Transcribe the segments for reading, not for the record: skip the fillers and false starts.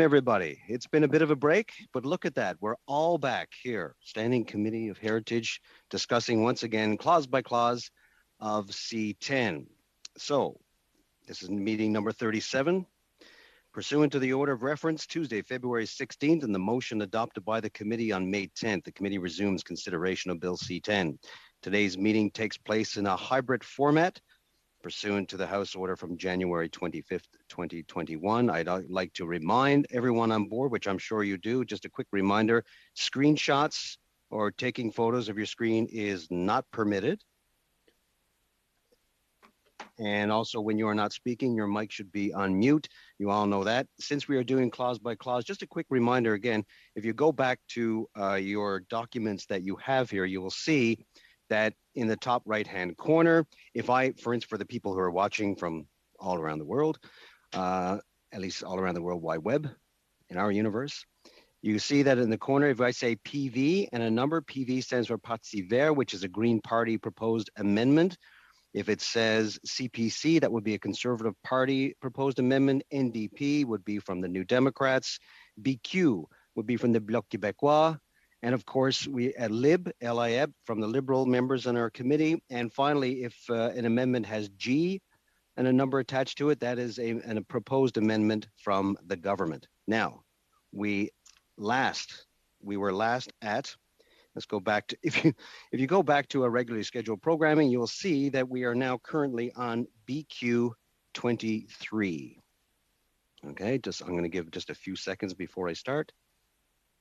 everybody. It's been a bit of a break, but look at that. We're all back here, Standing Committee of Heritage, discussing once again, clause by clause of C10. So this is meeting number 37. Pursuant to the order of reference, Tuesday, February 16th, and the motion adopted by the committee on May 10th, the committee resumes consideration of Bill C10. Today's meeting takes place in a hybrid format, pursuant to the House order from January 25th, 2021. I'd like to remind everyone on board, which I'm sure you do, just a quick reminder, screenshots or taking photos of your screen is not permitted. And also when you are not speaking, your mic should be on mute. You all know that. Since we are doing clause by clause, just a quick reminder again, if you go back to your documents that you have here, you will see that in the top right-hand corner, if I, for instance, for the people who are watching from all around the world, at least all around the World Wide Web in our universe, you see that in the corner, if I say PV and a number, PV stands for Parti Vert, which is a Green Party proposed amendment. If it says CPC, that would be a Conservative Party proposed amendment. NDP would be from the New Democrats. BQ would be from the Bloc Québécois. And of course, we at LIB from the Liberal members on our committee. And finally, if an amendment has G and a number attached to it, that is a proposed amendment from the government. Now, we were last at, let's go back to, if you go back to our regularly scheduled programming, you'll see that we are now currently on BQ 23. Okay, I'm going to give just a few seconds before I start.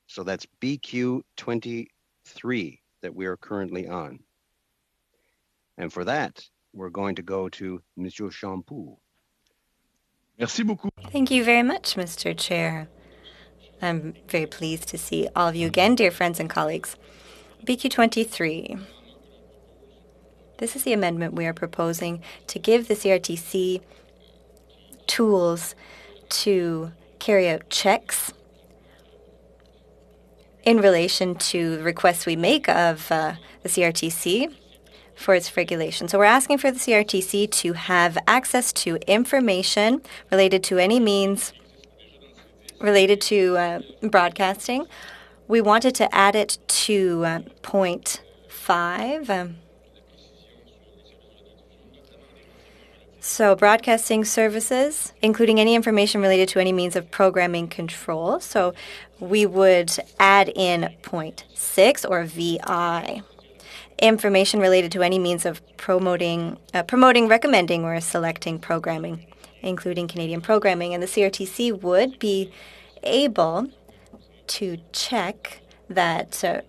So that's BQ 23 that we are currently on. And for that, we're going to go to Monsieur Champoux. Merci beaucoup. Thank you very much, Mr. Chair. I'm very pleased to see all of you again, dear friends and colleagues. BQ 23. This is the amendment we are proposing to give the CRTC tools to carry out checks in relation to requests we make of the CRTC for its regulation. So we're asking for the CRTC to have access to information related to any means related to broadcasting. We wanted to add it to point 5. So broadcasting services, including any information related to any means of programming control. So we would add in point 6 or VI. Information related to any means of promoting, recommending, or selecting programming, including Canadian programming. And the CRTC would be able to check that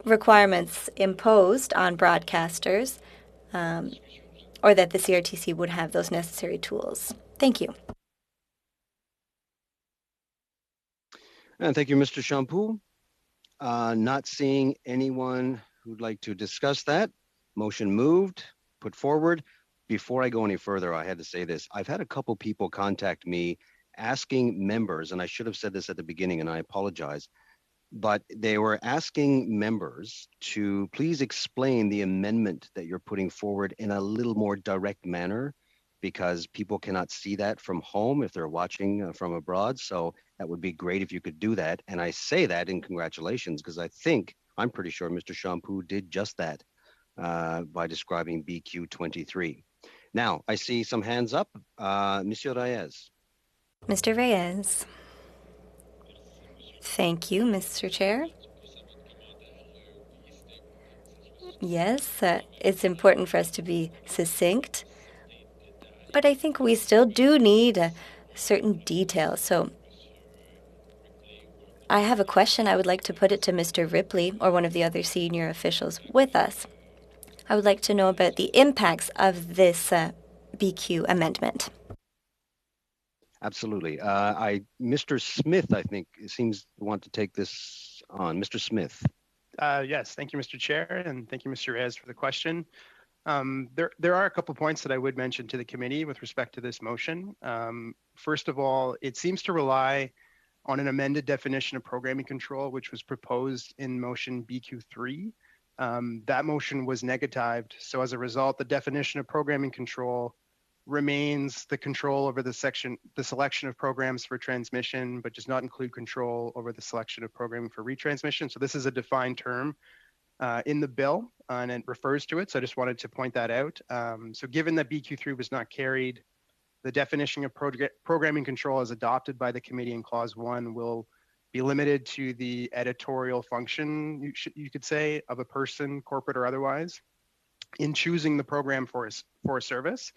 requirements imposed on broadcasters or that the CRTC would have those necessary tools. Thank you. And thank you, Mr. Champoux. Not seeing anyone who'd like to discuss that. Motion moved, put forward. Before I go any further, I had to say this. I've had a couple people contact me asking members, and I should have said this at the beginning, and I apologize, but they were asking members to please explain the amendment that you're putting forward in a little more direct manner, because people cannot see that from home if they're watching from abroad. So that would be great if you could do that. And I say that in congratulations, because I'm pretty sure Mr. Champoux did just that by describing BQ 23. Now, I see some hands up. Monsieur Reyes. Mr. Reyes. Thank you, Mr. Chair. Yes, it's important for us to be succinct, but I think we still do need certain details. So I have a question. I would like to put it to Mr. Ripley or one of the other senior officials with us. I would like to know about the impacts of this BQ amendment. Absolutely. Mr. Smith, I think, seems to want to take this on. Mr. Smith. Yes, thank you, Mr. Chair, and thank you, Mr. Reyes, for the question. There are a couple points that I would mention to the committee with respect to this motion. First of all, it seems to rely on an amended definition of programming control, which was proposed in motion BQ3. That motion was negatived. So as a result, the definition of programming control remains the control over the selection of programs for transmission, but does not include control over the selection of programming for retransmission. So this is a defined term in the bill, and it refers to it. So I just wanted to point that out. So given that BQ3 was not carried, the definition of programming control as adopted by the committee in clause 1 will be limited to the editorial function, you could say, of a person, corporate or otherwise, in choosing the program for a service,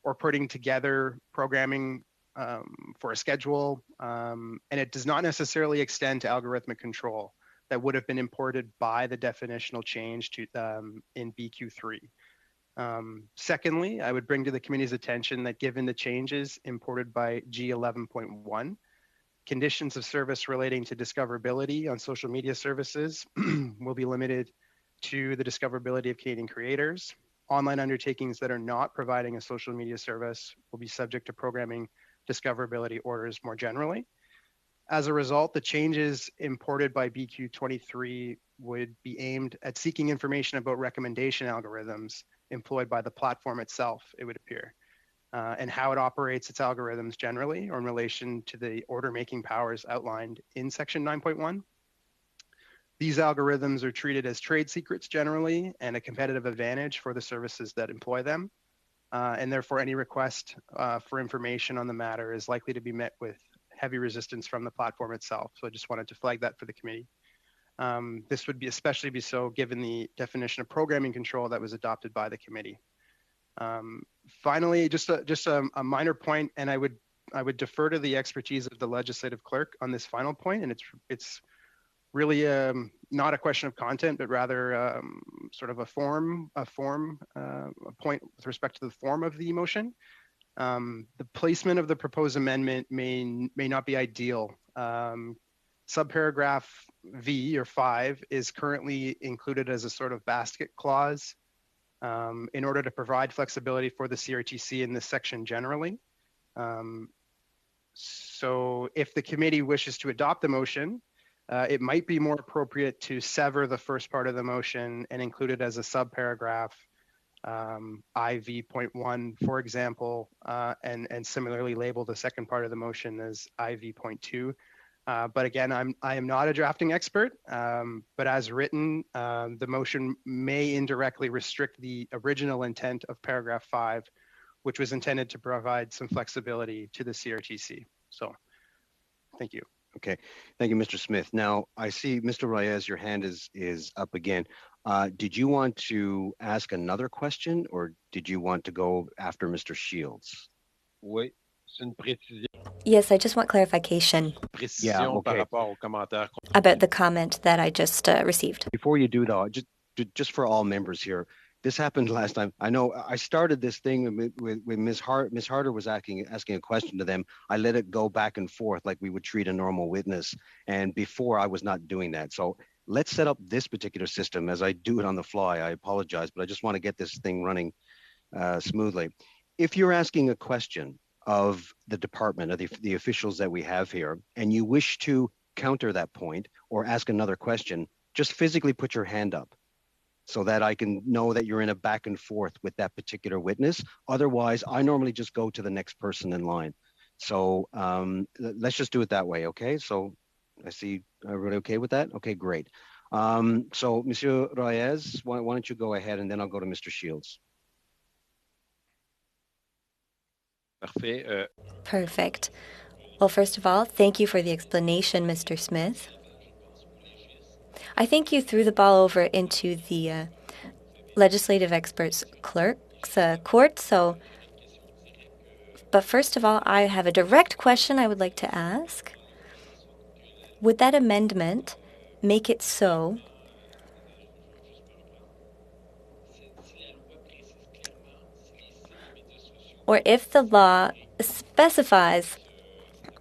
or putting together programming for a schedule, and it does not necessarily extend to algorithmic control that would have been imported by the definitional change to in BQ3. Secondly, I would bring to the committee's attention that given the changes imported by G11.1, conditions of service relating to discoverability on social media services will be limited to the discoverability of Canadian creators. Online undertakings that are not providing a social media service will be subject to programming discoverability orders more generally. As a result, the changes imported by BQ23 would be aimed at seeking information about recommendation algorithms employed by the platform itself, it would appear, and how it operates its algorithms generally, or in relation to the order-making powers outlined in section 9.1. These algorithms are treated as trade secrets generally, and a competitive advantage for the services that employ them. And therefore, any request for information on the matter is likely to be met with heavy resistance from the platform itself. So I just wanted to flag that for the committee. This would be especially be so given the definition of programming control that was adopted by the committee. Finally, just a minor point, and I would defer to the expertise of the legislative clerk on this final point, and it's really not a question of content, but rather sort of a point with respect to the form of the motion. The placement of the proposed amendment may not be ideal. Subparagraph V or 5 is currently included as a sort of basket clause in order to provide flexibility for the CRTC in this section generally. So if the committee wishes to adopt the motion, it might be more appropriate to sever the first part of the motion and include it as a subparagraph, IV.1, for example, and similarly label the second part of the motion as IV.2. But again, I am not a drafting expert, but as written, the motion may indirectly restrict the original intent of paragraph 5, which was intended to provide some flexibility to the CRTC. So, thank you. Okay, thank you, Mr. Smith. Now, I see, Mr. Reyes, your hand is up again. Did you want to ask another question, or did you want to go after Mr. Shields? Oui, c'est une précision. Yes, I just want clarification Précision okay. par rapport au commentaire. about the comment that I just received. Before you do, though, just for all members here, this happened last time. I know I started this thing with Ms. Hart. Ms. Harder was asking a question to them. I let it go back and forth like we would treat a normal witness. And before, I was not doing that. So let's set up this particular system as I do it on the fly. I apologize, but I just want to get this thing running smoothly. If you're asking a question of the department, of the officials that we have here, and you wish to counter that point or ask another question, just physically put your hand up, so that I can know that you're in a back and forth with that particular witness. Otherwise, I normally just go to the next person in line. So let's just do it that way, okay? So I see everybody okay with that? Okay, great. So Monsieur Reyes, why don't you go ahead, and then I'll go to Mr. Shields. Parfait. Perfect. Well, first of all, thank you for the explanation, Mr. Smith. I think you threw the ball over into the legislative experts clerk's court. So, but first of all, I have a direct question I would like to ask. Would that amendment make it so or if the law specifies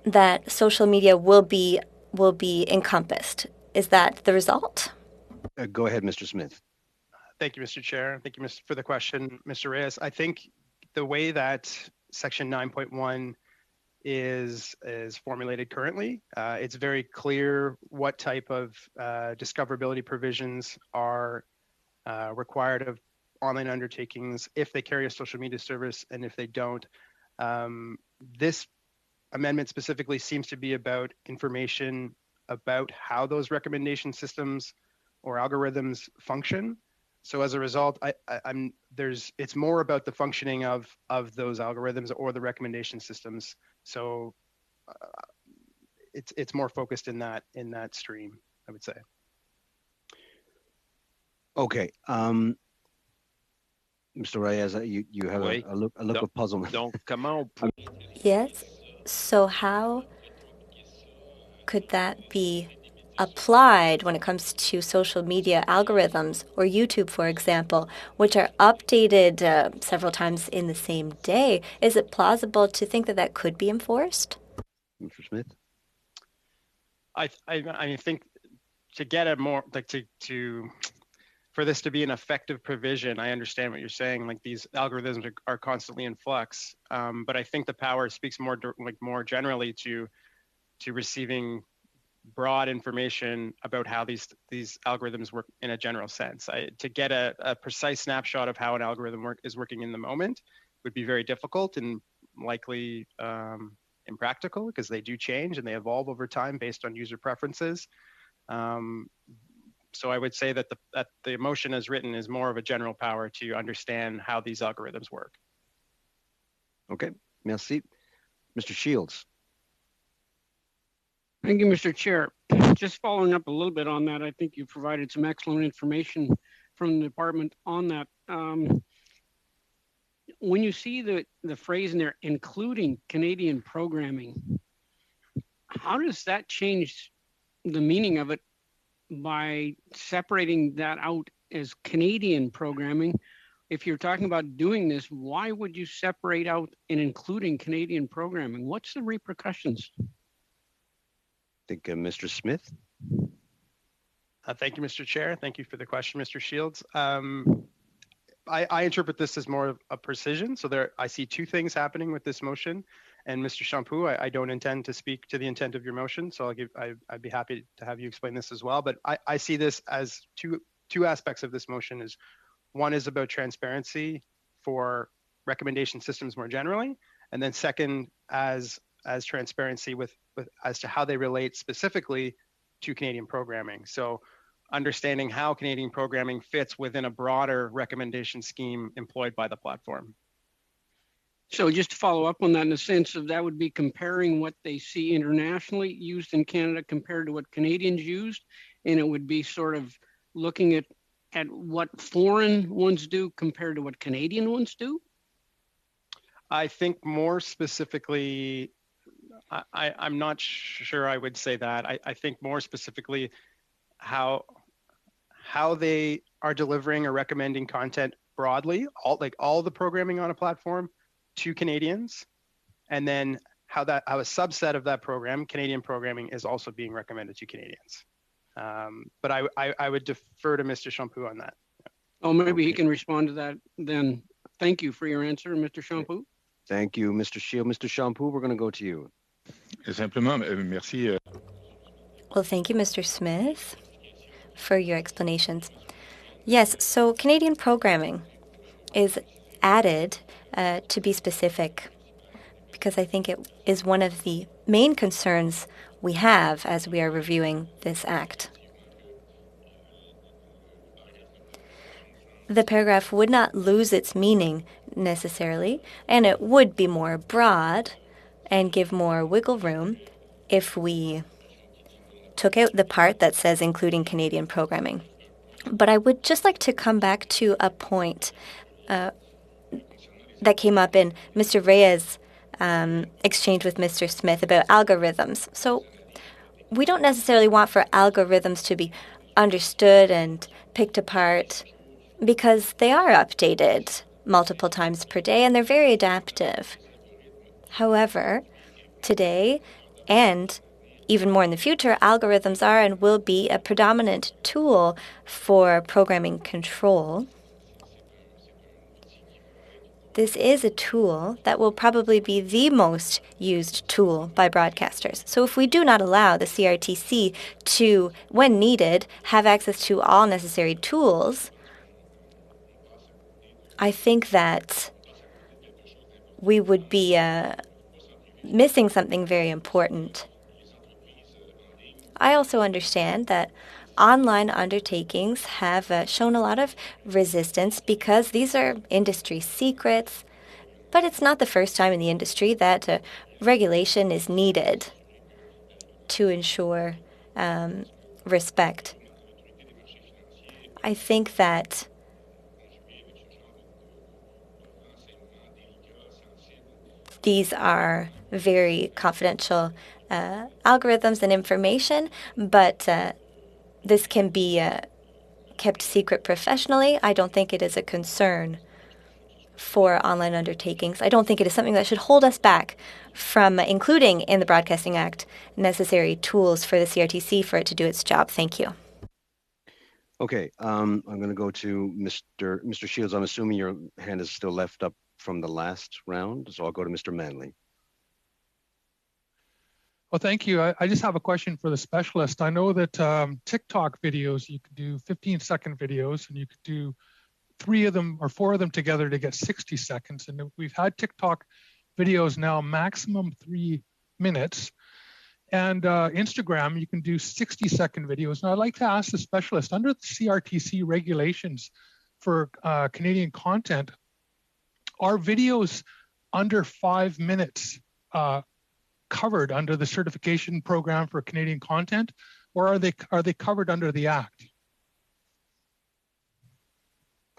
that social media will be encompassed, is that the result? Go ahead, Mr. Smith. Thank you, Mr. Chair. Thank you for the question, Mr. Reyes. I think the way that Section 9.1 is formulated currently, it's very clear what type of discoverability provisions are required of online undertakings if they carry a social media service and if they don't. This amendment specifically seems to be about information about how those recommendation systems or algorithms function. So as a result, it's more about the functioning of those algorithms or the recommendation systems. So it's more focused in that stream, I would say. Okay. Mr. Reyes, you have Oui. a look of puzzlement. Donc, comment on peut... Yes. So how could that be applied when it comes to social media algorithms or YouTube, for example, which are updated several times in the same day? Is it plausible to think that that could be enforced? Mr. Smith? I think to get a more like to for this to be an effective provision, I understand what you're saying. Like these algorithms are constantly in flux, but I think the power speaks more generally to receiving broad information about how these algorithms work in a general sense. To get a precise snapshot of how an algorithm is working in the moment would be very difficult and likely impractical because they do change and they evolve over time based on user preferences. So I would say that the motion as written is more of a general power to understand how these algorithms work. Okay, merci. Mr. Shields. Thank you, Mr. Chair. Just following up a little bit on that, I think you provided some excellent information from the department on that. When you see the phrase in there, including Canadian programming, how does that change the meaning of it by separating that out as Canadian programming? If you're talking about doing this, why would you separate out and including Canadian programming? What's the repercussions? I think Mr. Smith. Thank you, Mr. Chair. Thank you for the question, Mr. Shields. I interpret this as more of a precision. So I see two things happening with this motion. And Mr. Champoux, I don't intend to speak to the intent of your motion, so I'd be happy to have you explain this as well. But I see this as two aspects of this motion. Is one is about transparency for recommendation systems more generally, and then second as transparency with as to how they relate specifically to Canadian programming. So understanding how Canadian programming fits within a broader recommendation scheme employed by the platform. So just to follow up on that, in the sense of that would be comparing what they see internationally used in Canada compared to what Canadians used, and it would be sort of looking at what foreign ones do compared to what Canadian ones do? I think more specifically, I'm not sure I would say that. I think more specifically how they are delivering or recommending content broadly, all the programming on a platform to Canadians, and then how a subset of that program, Canadian programming, is also being recommended to Canadians. But I would defer to Mr. Champoux on that. Oh, maybe he can respond to that then. Thank you for your answer, Mr. Champoux. Thank you, Mr. Shield. Mr. Champoux, we're going to go to you. Simplement, merci. Well, thank you, Mr. Smith, for your explanations. Yes, so Canadian programming is added to be specific because I think it is one of the main concerns we have as we are reviewing this act. The paragraph would not lose its meaning necessarily, and it would be more broad and give more wiggle room if we took out the part that says including Canadian programming. But I would just like to come back to a point that came up in Mr. Reyes' exchange with Mr. Smith about algorithms. So we don't necessarily want for algorithms to be understood and picked apart because they are updated multiple times per day and they're very adaptive. However, today and even more in the future, algorithms are and will be a predominant tool for programming control. This is a tool that will probably be the most used tool by broadcasters. So if we do not allow the CRTC to, when needed, have access to all necessary tools, I think that we would be missing something very important. I also understand that online undertakings have shown a lot of resistance because these are industry secrets, but it's not the first time in the industry that regulation is needed to ensure respect. I think that these are very confidential algorithms and information, but this can be kept secret professionally. I don't think it is a concern for online undertakings. I don't think it is something that should hold us back from including in the Broadcasting Act necessary tools for the CRTC for it to do its job. Thank you. Okay, I'm going to go to Mr. Shields. I'm assuming your hand is still left up from the last round, so I'll go to Mr. Manley. Well, thank you. I just have a question for the specialist. I know that TikTok videos, you could do 15-second videos, and you could do 3 of them or 4 of them together to get 60 seconds. And we've had TikTok videos now maximum 3 minutes. And Instagram, you can do 60-second videos. And I'd like to ask the specialist, under the CRTC regulations for Canadian content, are videos under 5 minutes covered under the certification program for Canadian content, or are they covered under the Act?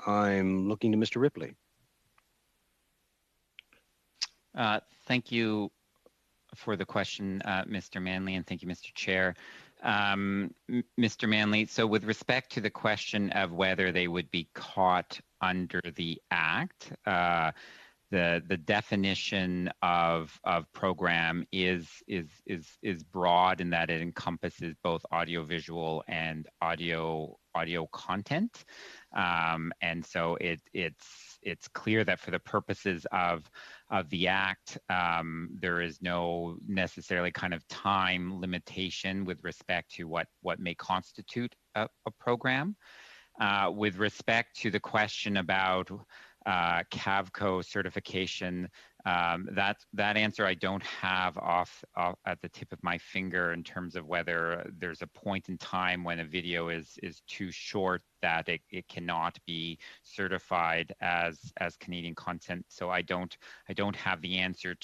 I'm looking to Mr. Ripley. Thank you for the question, Mr. Manley, and thank you, Mr. Chair. Mr. Manley, so with respect to the question of whether they would be caught under the Act, the definition of program is broad in that it encompasses both audiovisual and audio content, and so it's clear that for the purposes of the Act, there is no necessarily kind of time limitation with respect to what may constitute a program. With respect to the question about CAVCO certification, that answer I don't have off at the tip of my finger in terms of whether there's a point in time when a video is too short that it cannot be certified as Canadian content. So I don't have the answer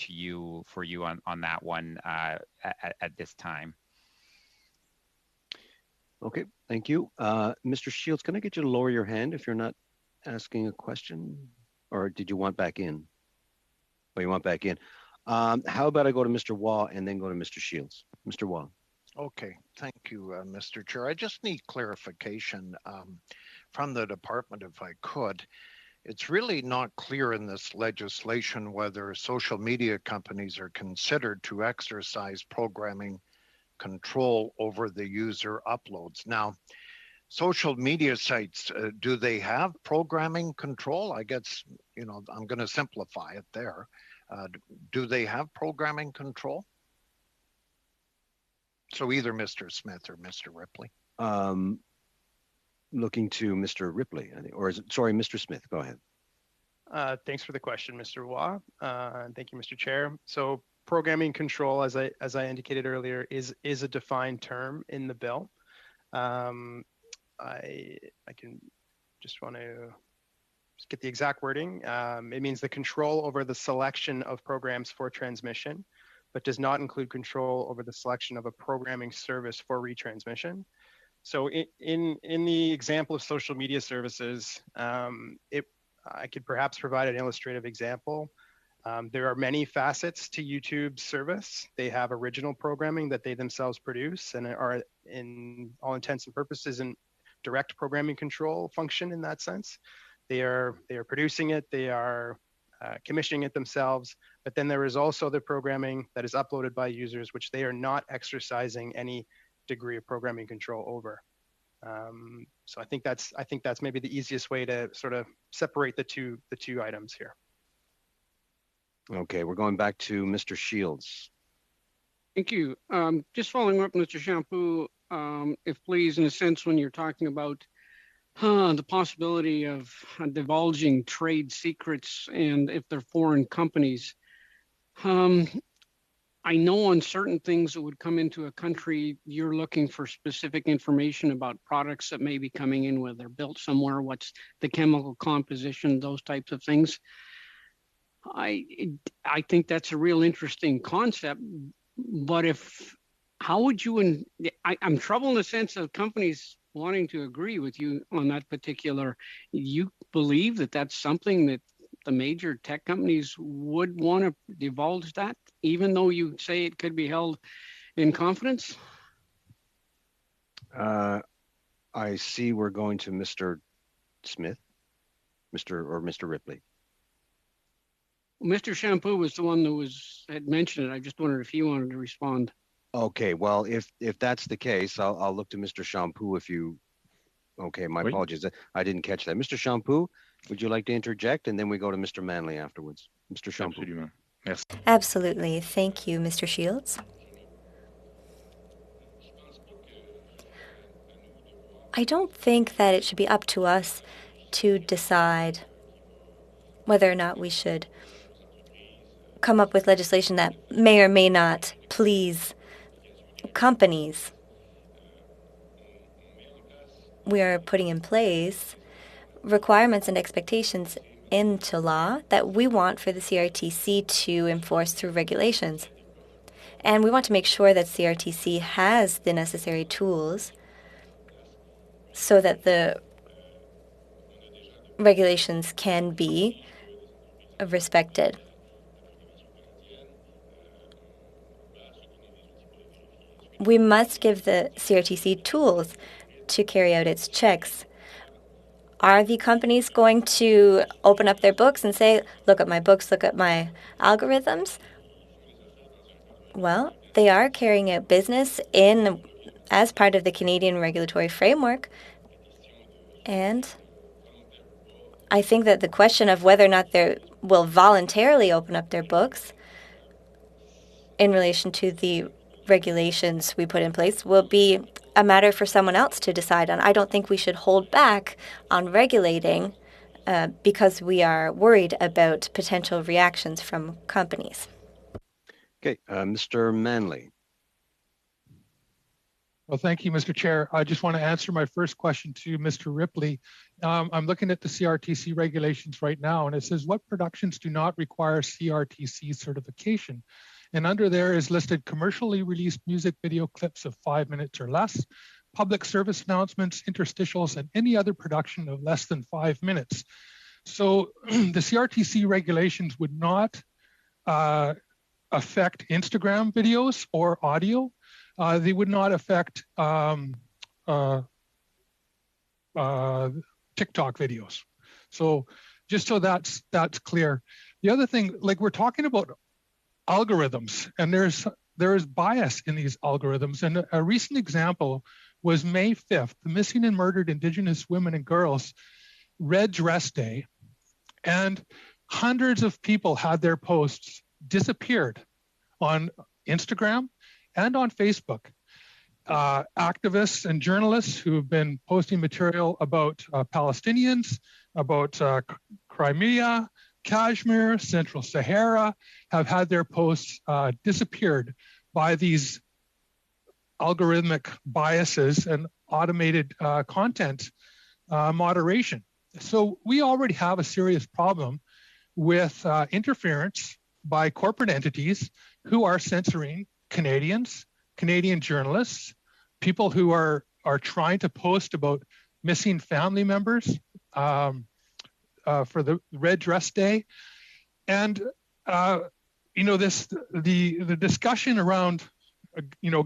for you on that one at this time. Okay, thank you. Mr. Shields, can I get you to lower your hand if you're not asking a question, or did you want back in? Oh, you want back in. How about I go to Mr. Waugh and then go to Mr. Shields? Mr. Waugh. Okay, thank you, Mr. Chair. I just need clarification from the department if I could. It's really not clear in this legislation whether social media companies are considered to exercise programming control over the user uploads. Now, social media sites, do they have programming control? I guess, I'm going to simplify it there. Do they have programming control? So either Mr. Smith or Mr. Ripley. Looking to Mr. Ripley, or is it, sorry, Mr. Smith, go ahead. Thanks for the question, Mr. Waugh, and thank you, Mr. Chair. So programming control, as I indicated earlier, is a defined term in the bill. I can just want to just get the exact wording. It means the control over the selection of programs for transmission, but does not include control over the selection of a programming service for retransmission. So in the example of social media services, I could perhaps provide an illustrative example. There are many facets to YouTube's service. They have original programming that they themselves produce and are, in all intents and purposes, in direct programming control function in that sense. They are producing it, they are commissioning it themselves, but then there is also the programming that is uploaded by users, which they are not exercising any degree of programming control over. So I think that's maybe the easiest way to sort of separate the two items here. Okay, we're going back to Mr. Shields. Thank you. Just following up, Mr. Shampoo, if please, in a sense, when you're talking about the possibility of divulging trade secrets and if they're foreign companies. I know on certain things that would come into a country, you're looking for specific information about products that may be coming in, whether they're built somewhere, what's the chemical composition, those types of things. I think that's a real interesting concept, but how would you, I'm troubled in the sense of companies wanting to agree with you on that particular, you believe that that's something that the major tech companies would want to divulge that, even though you say it could be held in confidence? I see we're going to Mr. Smith, Mr. Ripley. Mr. Shampoo was the one that had mentioned it. I just wondered if he wanted to respond. Okay, well, if that's the case, I'll look to Mr. Shampoo if you. Okay, my apologies. I didn't catch that. Mr. Shampoo, would you like to interject? And then we go to Mr. Manley afterwards. Mr. Shampoo. Absolument. Merci. Absolutely. Thank you, Mr. Shields. I don't think that it should be up to us to decide whether or not we should come up with legislation that may or may not please companies. We are putting in place requirements and expectations into law that we want for the CRTC to enforce through regulations. And we want to make sure that CRTC has the necessary tools so that the regulations can be respected. We must give the CRTC tools to carry out its checks. Are the companies going to open up their books and say, look at my books, look at my algorithms? Well, they are carrying out business as part of the Canadian regulatory framework. And I think that the question of whether or not they will voluntarily open up their books in relation to the regulations we put in place will be a matter for someone else to decide on. I don't think we should hold back on regulating because we are worried about potential reactions from companies. Okay, Mr. Manley. Well, thank you, Mr. Chair. I just want to answer my first question to Mr. Ripley. I'm looking at the CRTC regulations right now, and it says what productions do not require CRTC certification. And under there is listed commercially released music video clips of 5 minutes or less, public service announcements, interstitials, and any other production of less than 5 minutes. So the CRTC regulations would not affect Instagram videos or audio. They would not affect TikTok videos. So just so that's clear. The other thing, like we're talking about algorithms, and there is bias in these algorithms. And a recent example was May 5th, the Missing and Murdered Indigenous Women and Girls Red Dress Day. And hundreds of people had their posts disappeared on Instagram and on Facebook. Activists and journalists who have been posting material about Palestinians, about Crimea, Kashmir, Central Sahara, have had their posts disappeared by these algorithmic biases and automated content moderation. So we already have a serious problem with interference by corporate entities who are censoring Canadians, Canadian journalists, people who are trying to post about missing family members for the Red Dress Day. And, the discussion around,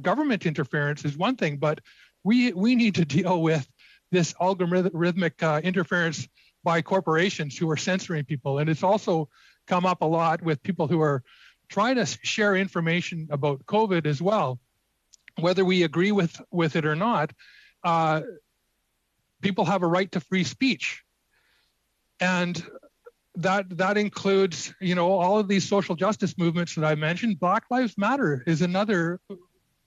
government interference is one thing, but we need to deal with this algorithmic interference by corporations who are censoring people. And it's also come up a lot with people who are trying to share information about COVID as well. Whether we agree with it or not, people have a right to free speech. And that includes, all of these social justice movements that I mentioned. Black Lives Matter is another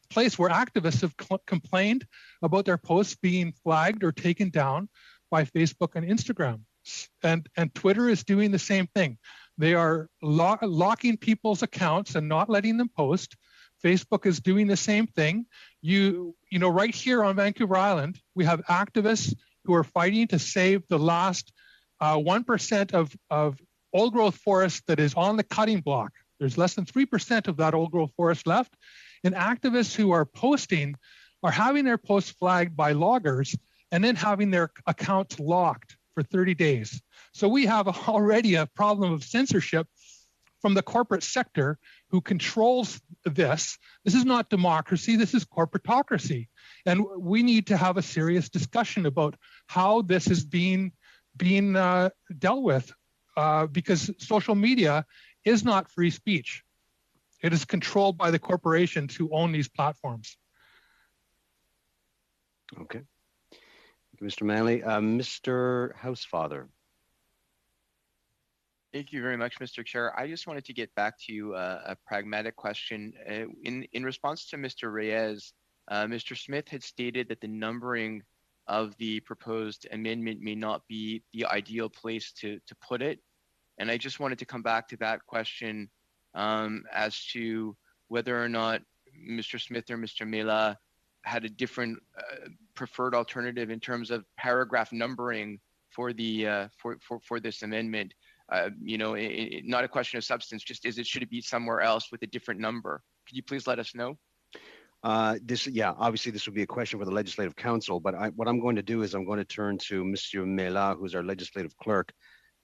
place where activists have complained about their posts being flagged or taken down by Facebook and Instagram. And Twitter is doing the same thing. They are locking people's accounts and not letting them post. Facebook is doing the same thing. You know, right here on Vancouver Island, we have activists who are fighting to save the last 1% of old growth forest that is on the cutting block. There's less than 3% of that old growth forest left. And activists who are posting are having their posts flagged by loggers and then having their accounts locked for 30 days. So we have already a problem of censorship from the corporate sector who controls this. This is not democracy, this is corporatocracy. And we need to have a serious discussion about how this is being dealt with because social media is not free speech. It is controlled by the corporations who own these platforms. Okay. Thank you, Mr. Manley. Mr. Housefather. Thank you very much, Mr. Chair. I just wanted to get back to you a pragmatic question. In response to Mr. Reyes, Mr. Smith had stated that the numbering of the proposed amendment may not be the ideal place to put it. And I just wanted to come back to that question as to whether or not Mr. Smith or Mr. Mela had a different preferred alternative in terms of paragraph numbering for the for this amendment. You know, not a question of substance, just should it be somewhere else with a different number? Could you please let us know? Obviously this would be a question for the Legislative Council, but what I'm going to do is I'm going to turn to Monsieur Mela, who's our Legislative Clerk,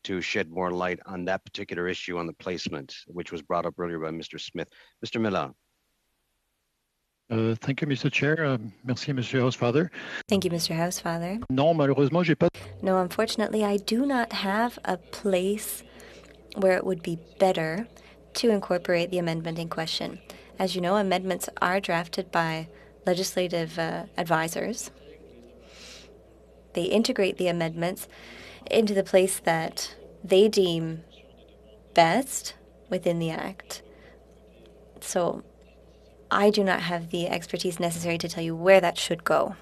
to shed more light on that particular issue on the placement, which was brought up earlier by Mr. Smith. Mr. Mela. Thank you, Mr. Chair. Merci, Monsieur Housefather. Thank you, Mr. Housefather. Non, malheureusement, j'ai pas. No, unfortunately, I do not have a place where it would be better to incorporate the amendment in question. As you know, amendments are drafted by legislative advisors. They integrate the amendments into the place that they deem best within the Act. So I do not have the expertise necessary to tell you where that should go.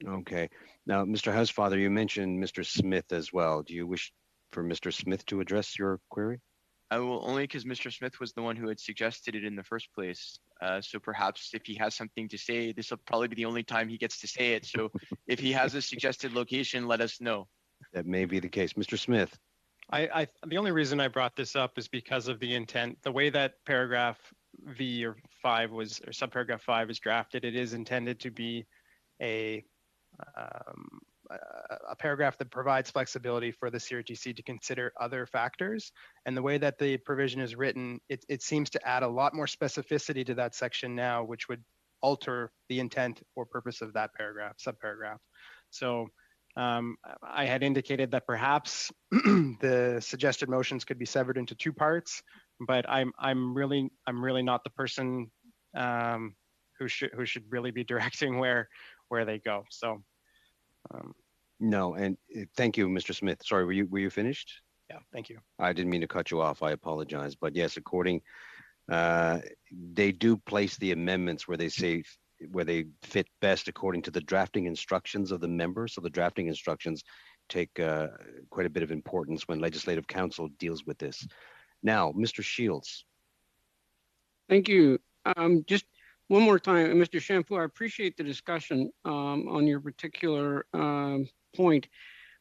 Okay. Now, Mr. Housefather, you mentioned Mr. Smith as well. Do you wish for Mr. Smith to address your query? I will, only because Mr. Smith was the one who had suggested it in the first place. So perhaps if he has something to say, this will probably be the only time he gets to say it. So if he has a suggested location, let us know. That may be the case. Mr. Smith. The only reason I brought this up is because of the intent. The way that paragraph V or 5 was, or subparagraph 5 is drafted, it is intended to be a paragraph that provides flexibility for the CRTC to consider other factors. And the way that the provision is written, it seems to add a lot more specificity to that section now, which would alter the intent or purpose of that subparagraph. So I had indicated that perhaps the suggested motions could be severed into two parts, but I'm really not the person who should really be directing where they go. So. No, and thank you, Mr. Smith. Sorry, were you finished? Yeah, thank you. I didn't mean to cut you off. I apologize. But yes, they do place the amendments where they say where they fit best according to the drafting instructions of the member. So the drafting instructions take quite a bit of importance when Legislative Council deals with this. Now, Mr. Shields. Thank you. Just one more time, Mr. Shampoo, I appreciate the discussion on your particular point.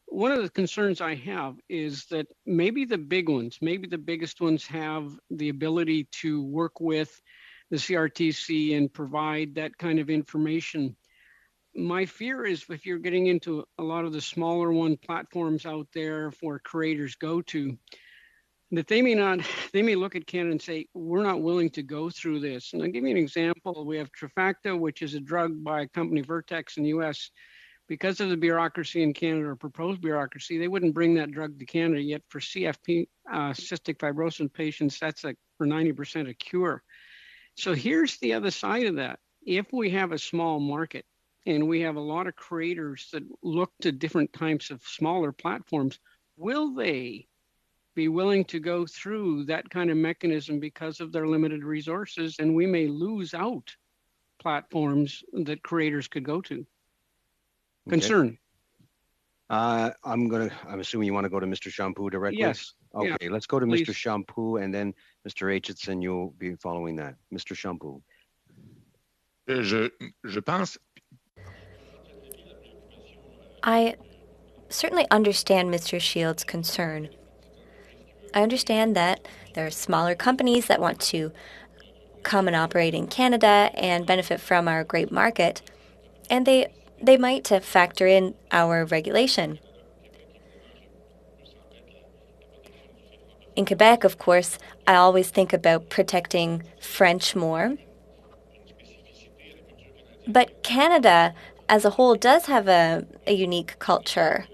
One of the concerns I have is that maybe the biggest ones have the ability to work with the CRTC and provide that kind of information. My fear is if you're getting into a lot of the smaller platforms out there for creators go to, that they may look at Canada and say, we're not willing to go through this. And I'll give you an example. We have Trifacta, which is a drug by a company, Vertex in the US. Because of the bureaucracy in Canada, or proposed bureaucracy, they wouldn't bring that drug to Canada. Yet for CFP, cystic fibrosis patients, that's for 90% a cure. So here's the other side of that. If we have a small market and we have a lot of creators that look to different types of smaller platforms, will they be willing to go through that kind of mechanism because of their limited resources? And we may lose out platforms that creators could go to. Concern. I'm assuming you want to go to Mr. Shampoo directly? Yes. Okay, Yeah, let's go to please. Mr. Shampoo and then Mr. Aitchison, you'll be following that. Mr. Shampoo. Je pense. I certainly understand Mr. Shields' concern. I understand that there are smaller companies that want to come and operate in Canada and benefit from our great market, and they might factor in our regulation. In Quebec, of course, I always think about protecting French more. But Canada as a whole does have a unique culture.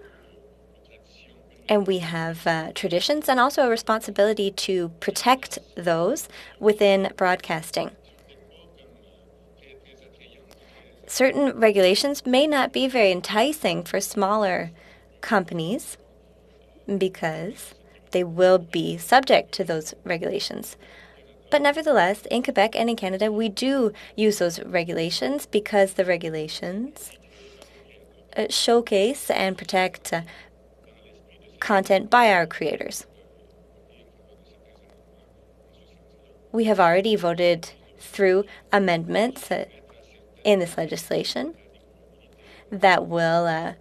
And we have traditions and also a responsibility to protect those within broadcasting. Certain regulations may not be very enticing for smaller companies because they will be subject to those regulations. But nevertheless, in Quebec and in Canada, we do use those regulations because the regulations showcase and protect content by our creators. We have already voted through amendments in this legislation that will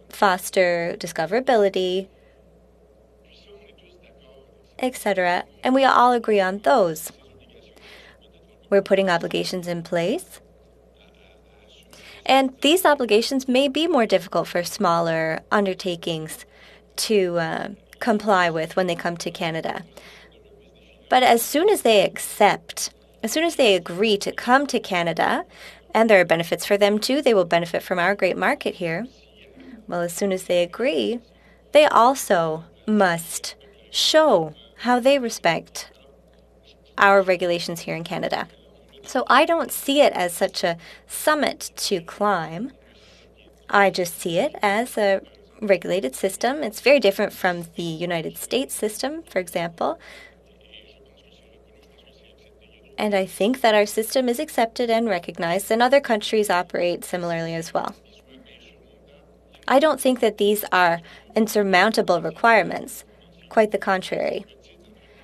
foster discoverability, etc. And we all agree on those. We're putting obligations in place. And these obligations may be more difficult for smaller undertakings to comply with when they come to Canada. But as soon as they agree to come to Canada, and there are benefits for them too, they will benefit from our great market here. Well, as soon as they agree, they also must show how they respect our regulations here in Canada. So I don't see it as such a summit to climb. I just see it as a regulated system. It's very different from the United States system, for example. And I think that our system is accepted and recognized, and other countries operate similarly as well. I don't think that these are insurmountable requirements. Quite the contrary.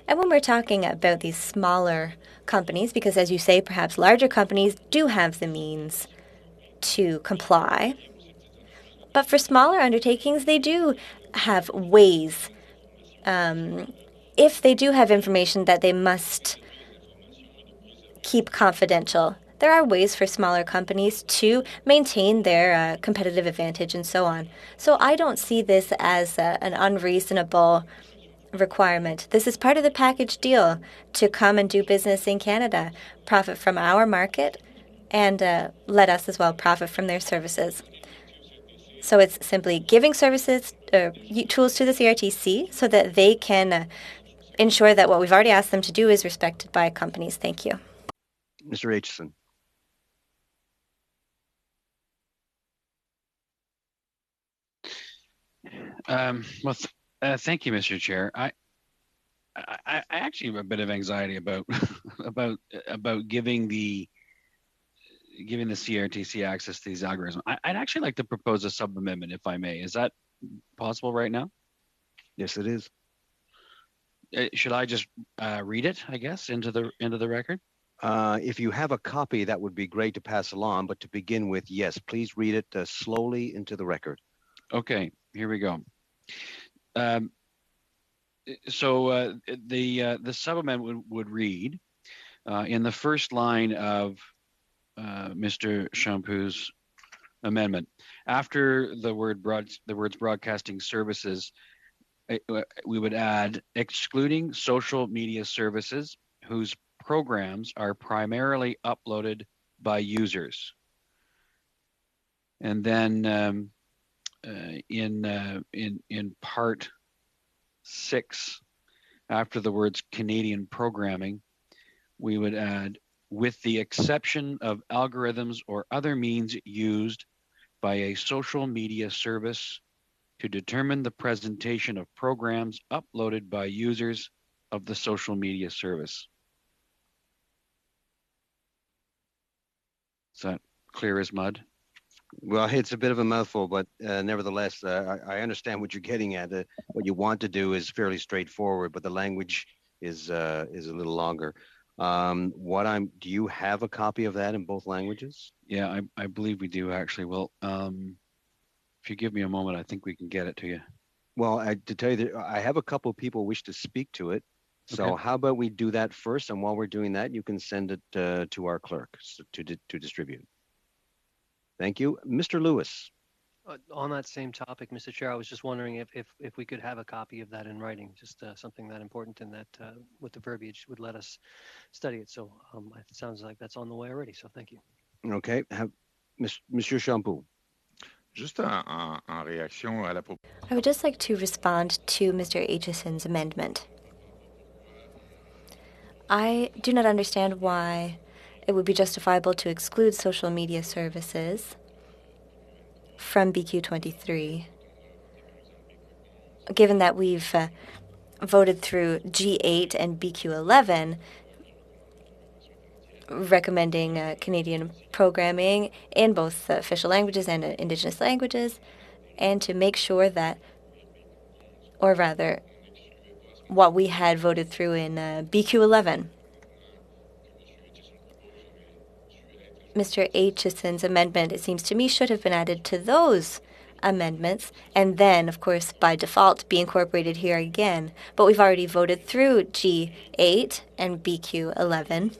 And when we're talking about these smaller companies, because as you say, perhaps larger companies do have the means to comply, but for smaller undertakings, they do have ways. If they do have information that they must keep confidential, there are ways for smaller companies to maintain their competitive advantage and so on. So I don't see this as an unreasonable requirement. This is part of the package deal to come and do business in Canada, profit from our market, and let us as well profit from their services. So it's simply giving services, tools to the CRTC so that they can ensure that what we've already asked them to do is respected by companies. Thank you. Mr. Aitchison. Thank you, Mr. Chair. I actually have a bit of anxiety about about giving the CRTC access to these algorithms. I'd actually like to propose a sub-amendment, if I may. Is that possible right now? Yes, it is. Should I just read it, I guess, into the record? If you have a copy, that would be great to pass along. But to begin with, yes, please read it slowly into the record. Okay, here we go. So the sub-amendment would read in the first line of Mr. Shampoo's amendment, after the words broadcasting services, we would add excluding social media services whose programs are primarily uploaded by users. And then in part 6, after the words Canadian programming, we would add with the exception of algorithms or other means used by a social media service to determine the presentation of programs uploaded by users of the social media service. Is that clear as mud? Well, it's a bit of a mouthful, but nevertheless, I understand what you're getting at. What you want to do is fairly straightforward, but the language is a little longer. Do you have a copy of that in both languages? Yeah, I believe we do actually. Well, if you give me a moment, I think we can get it to you. Well, to tell you that I have a couple of people wish to speak to it. So Okay. how about we do that first, and while we're doing that, you can send it to our clerk to distribute. Thank you, Mr. Lewis. On that same topic, Mr. Chair, I was just wondering if we could have a copy of that in writing, just something that important and that with the verbiage would let us study it. So it sounds like that's on the way already. So thank you. Okay, Monsieur Shampoo. Juste en réaction à la I would just like to respond to Mr. Aitchison's amendment. I do not understand why it would be justifiable to exclude social media services from BQ23, given that we've voted through G8 and BQ11, recommending Canadian programming in both official languages and Indigenous languages, and to make sure that, or rather, what we had voted through in BQ11. Mr. Aitchison's amendment, it seems to me, should have been added to those amendments and then, of course, by default, be incorporated here again. But we've already voted through G8 and BQ11.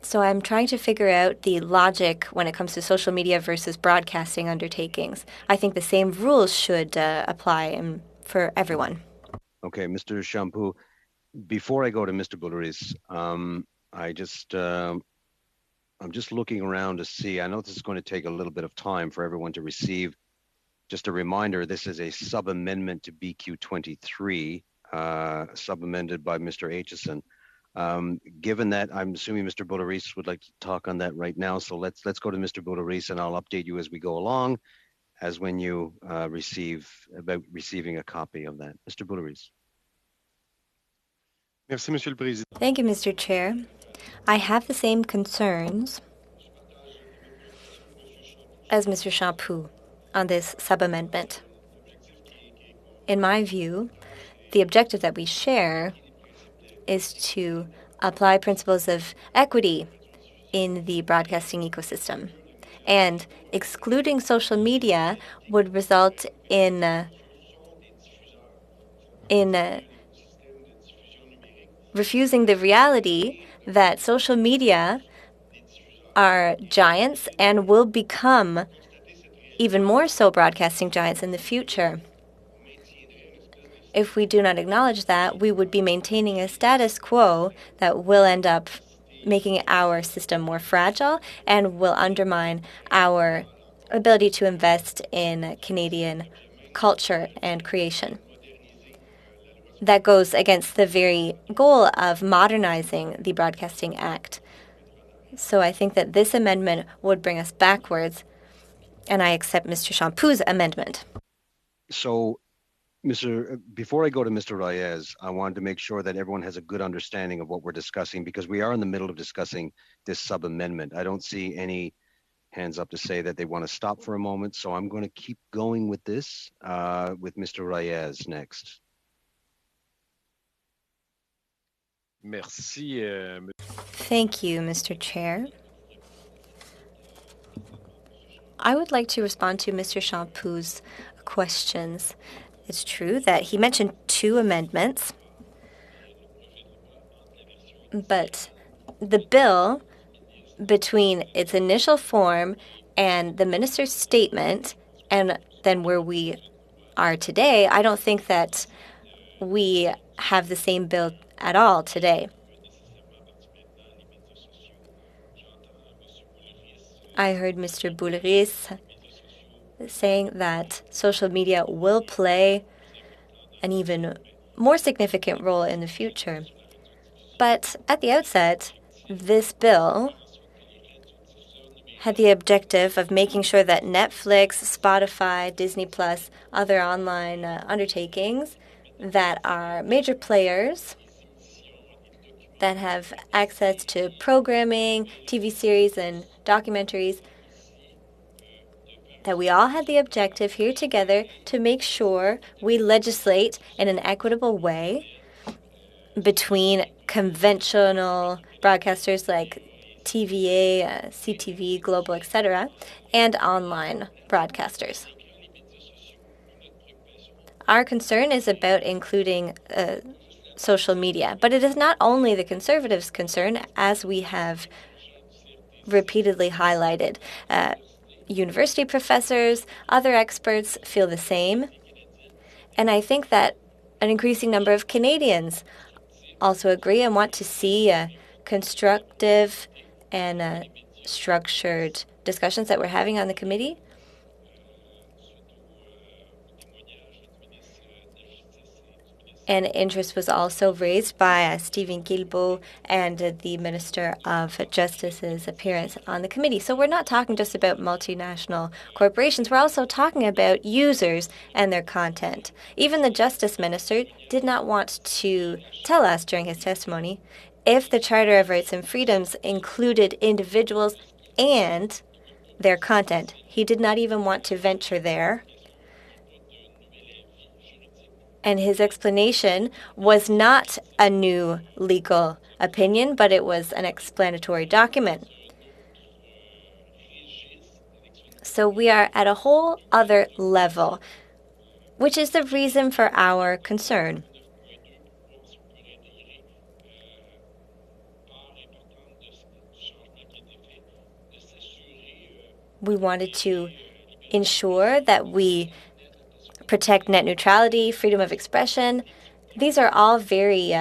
So I'm trying to figure out the logic when it comes to social media versus broadcasting undertakings. I think the same rules should apply for everyone. Okay, Mr. Shampoo. Before I go to Mr. Bouleris, I'm just looking around to see. I know this is going to take a little bit of time for everyone to receive. Just a reminder, this is a sub-amendment to BQ23, sub-amended by Mr. Aitchison. Given that, I'm assuming Mr. Bouleris would like to talk on that right now. So let's go to Mr. Bouleris, and I'll update you as we go along, as when you receiving a copy of that. Mr. Bouleris. Merci, Monsieur le Président. Thank you, Mr. Chair. I have the same concerns as Mr. Shampoo on this sub-amendment. In my view, the objective that we share is to apply principles of equity in the broadcasting ecosystem. And excluding social media would result in refusing the reality that social media are giants and will become even more so broadcasting giants in the future. If we do not acknowledge that, we would be maintaining a status quo that will end up making our system more fragile and will undermine our ability to invest in Canadian culture and creation. That goes against the very goal of modernizing the Broadcasting Act. So I think that this amendment would bring us backwards, and I accept Mr. Shampoo's amendment. So, before I go to Mr. Reyes, I wanted to make sure that everyone has a good understanding of what we're discussing, because we are in the middle of discussing this sub-amendment. I don't see any hands up to say that they want to stop for a moment, so I'm going to keep going with this with Mr. Reyes next. Merci. Thank you, Mr. Chair. I would like to respond to Mr. Shampoo's questions. It's true that he mentioned 2 amendments, but the bill, between its initial form and the minister's statement, and then where we are today, I don't think that we have the same bill at all today. I heard Mr. Bouleris saying that social media will play an even more significant role in the future. But at the outset, this bill had the objective of making sure that Netflix, Spotify, Disney+, other online undertakings that are major players that have access to programming, TV series, and documentaries, that we all had the objective here together to make sure we legislate in an equitable way between conventional broadcasters like TVA, CTV, Global, etc., and online broadcasters. Our concern is about including social media, but it is not only the Conservatives' concern, as we have repeatedly highlighted. University professors, other experts feel the same. And I think that an increasing number of Canadians also agree and want to see constructive and structured discussions that we're having on the committee. And interest was also raised by Stephen Guilbeault and the Minister of Justice's appearance on the committee. So we're not talking just about multinational corporations. We're also talking about users and their content. Even the Justice Minister did not want to tell us during his testimony if the Charter of Rights and Freedoms included individuals and their content. He did not even want to venture there. And his explanation was not a new legal opinion, but it was an explanatory document. So we are at a whole other level, which is the reason for our concern. We wanted to ensure that we protect net neutrality, freedom of expression. These are all very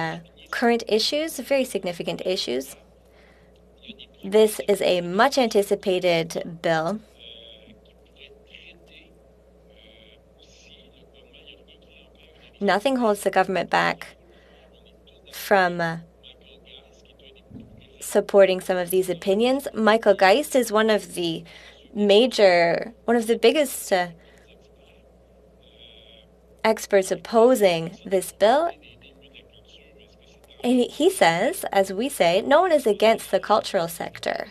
current issues, very significant issues. This is a much anticipated bill. Nothing holds the government back from supporting some of these opinions. Michael Geist is one of the biggest experts opposing this bill. And he says, as we say, no one is against the cultural sector.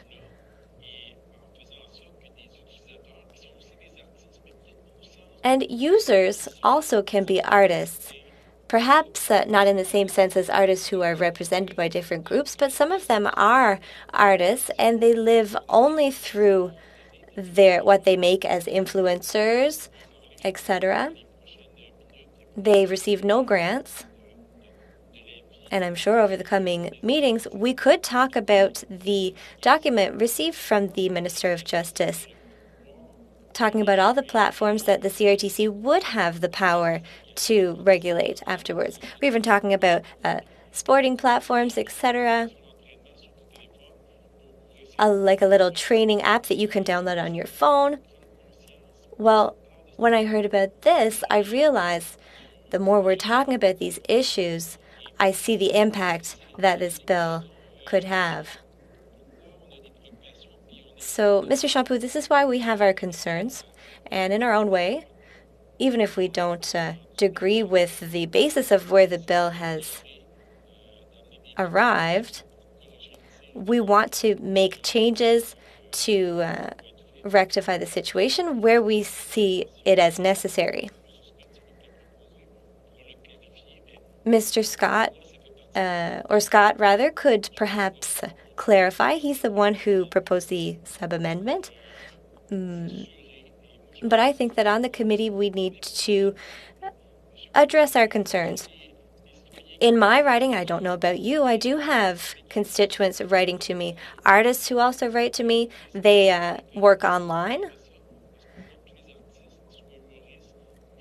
And users also can be artists, perhaps not in the same sense as artists who are represented by different groups, but some of them are artists and they live only through what they make as influencers, etc. They receive no grants. And I'm sure over the coming meetings, we could talk about the document received from the Minister of Justice, talking about all the platforms that the CRTC would have the power to regulate afterwards. We're even talking about sporting platforms, etc., like a little training app that you can download on your phone. Well, when I heard about this, I realized the more we're talking about these issues, I see the impact that this bill could have. So, Mr. Champoux, this is why we have our concerns. And in our own way, even if we don't agree with the basis of where the bill has arrived, we want to make changes to rectify the situation where we see it as necessary. Mr. Scott, could perhaps clarify. He's the one who proposed the sub-amendment. But I think that on the committee, we need to address our concerns. In my writing, I don't know about you, I do have constituents writing to me, artists who also write to me. They work online.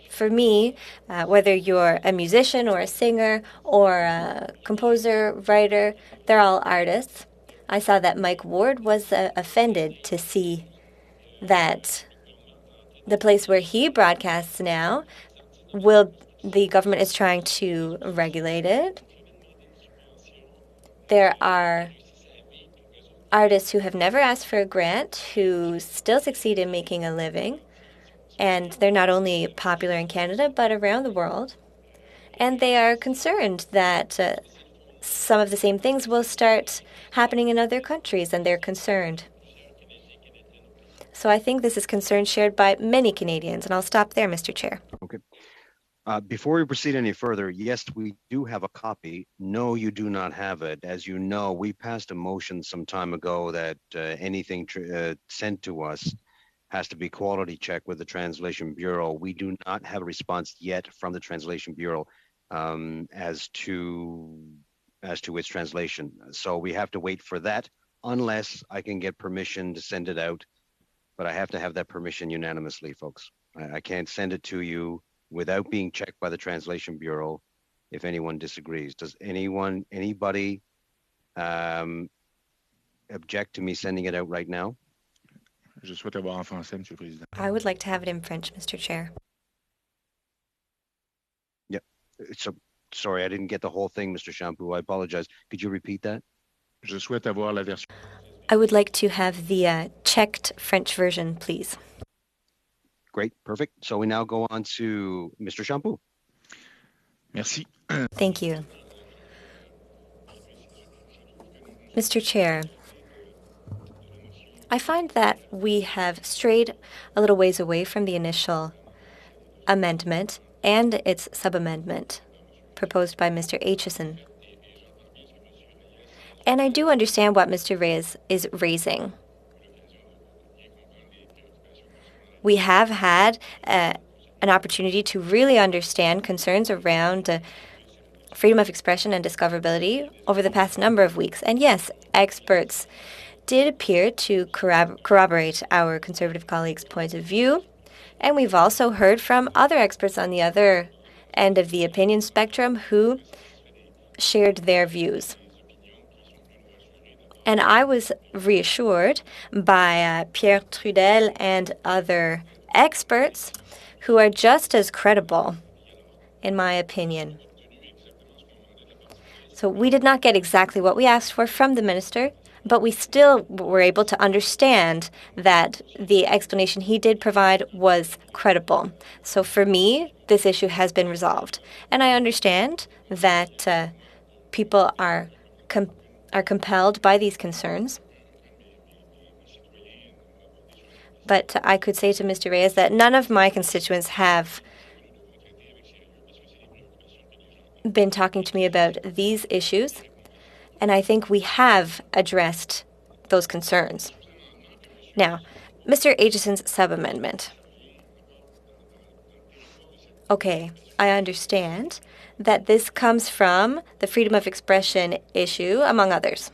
For me, whether you're a musician or a singer or a composer, writer, they're all artists. I saw that Mike Ward was offended to see that the place where he broadcasts now, the government is trying to regulate it. There are artists who have never asked for a grant who still succeed in making a living. And they're not only popular in Canada, but around the world. And they are concerned that some of the same things will start happening in other countries, and they're concerned. So I think this is concern shared by many Canadians, and I'll stop there, Mr. Chair. Okay. Before we proceed any further, yes, we do have a copy. No, you do not have it. As you know, we passed a motion some time ago that anything sent to us has to be quality checked with the Translation Bureau. We do not have a response yet from the Translation Bureau as to its translation. So we have to wait for that, unless I can get permission to send it out. But I have to have that permission unanimously, folks. I can't send it to you without being checked by the Translation Bureau if anyone disagrees. Does anybody object to me sending it out right now? Je souhaite avoir en français, Monsieur le Président. I would like to have it in French, Mr. Chair. Yeah. So sorry, I didn't get the whole thing, Mr. Shampoo. I apologize. Could you repeat that? Je souhaite avoir la version. I would like to have the checked French version, please. Great, perfect. So we now go on to Mr. Shampoo. Merci. Thank you. Mr. Chair, I find that we have strayed a little ways away from the initial amendment and its sub-amendment proposed by Mr. Aitchison. And I do understand what Mr. Reyes is raising. We have had an opportunity to really understand concerns around freedom of expression and discoverability over the past number of weeks. And yes, experts did appear to corroborate our Conservative colleagues' point of view. And we've also heard from other experts on the other end of the opinion spectrum who shared their views. And I was reassured by Pierre Trudel and other experts who are just as credible, in my opinion. So we did not get exactly what we asked for from the minister, but we still were able to understand that the explanation he did provide was credible. So for me, this issue has been resolved. And I understand that people are compelled by these concerns. But I could say to Mr. Reyes that none of my constituents have been talking to me about these issues, and I think we have addressed those concerns. Now, Mr. Aitchison's sub-amendment. Okay, I understand that this comes from the freedom of expression issue, among others.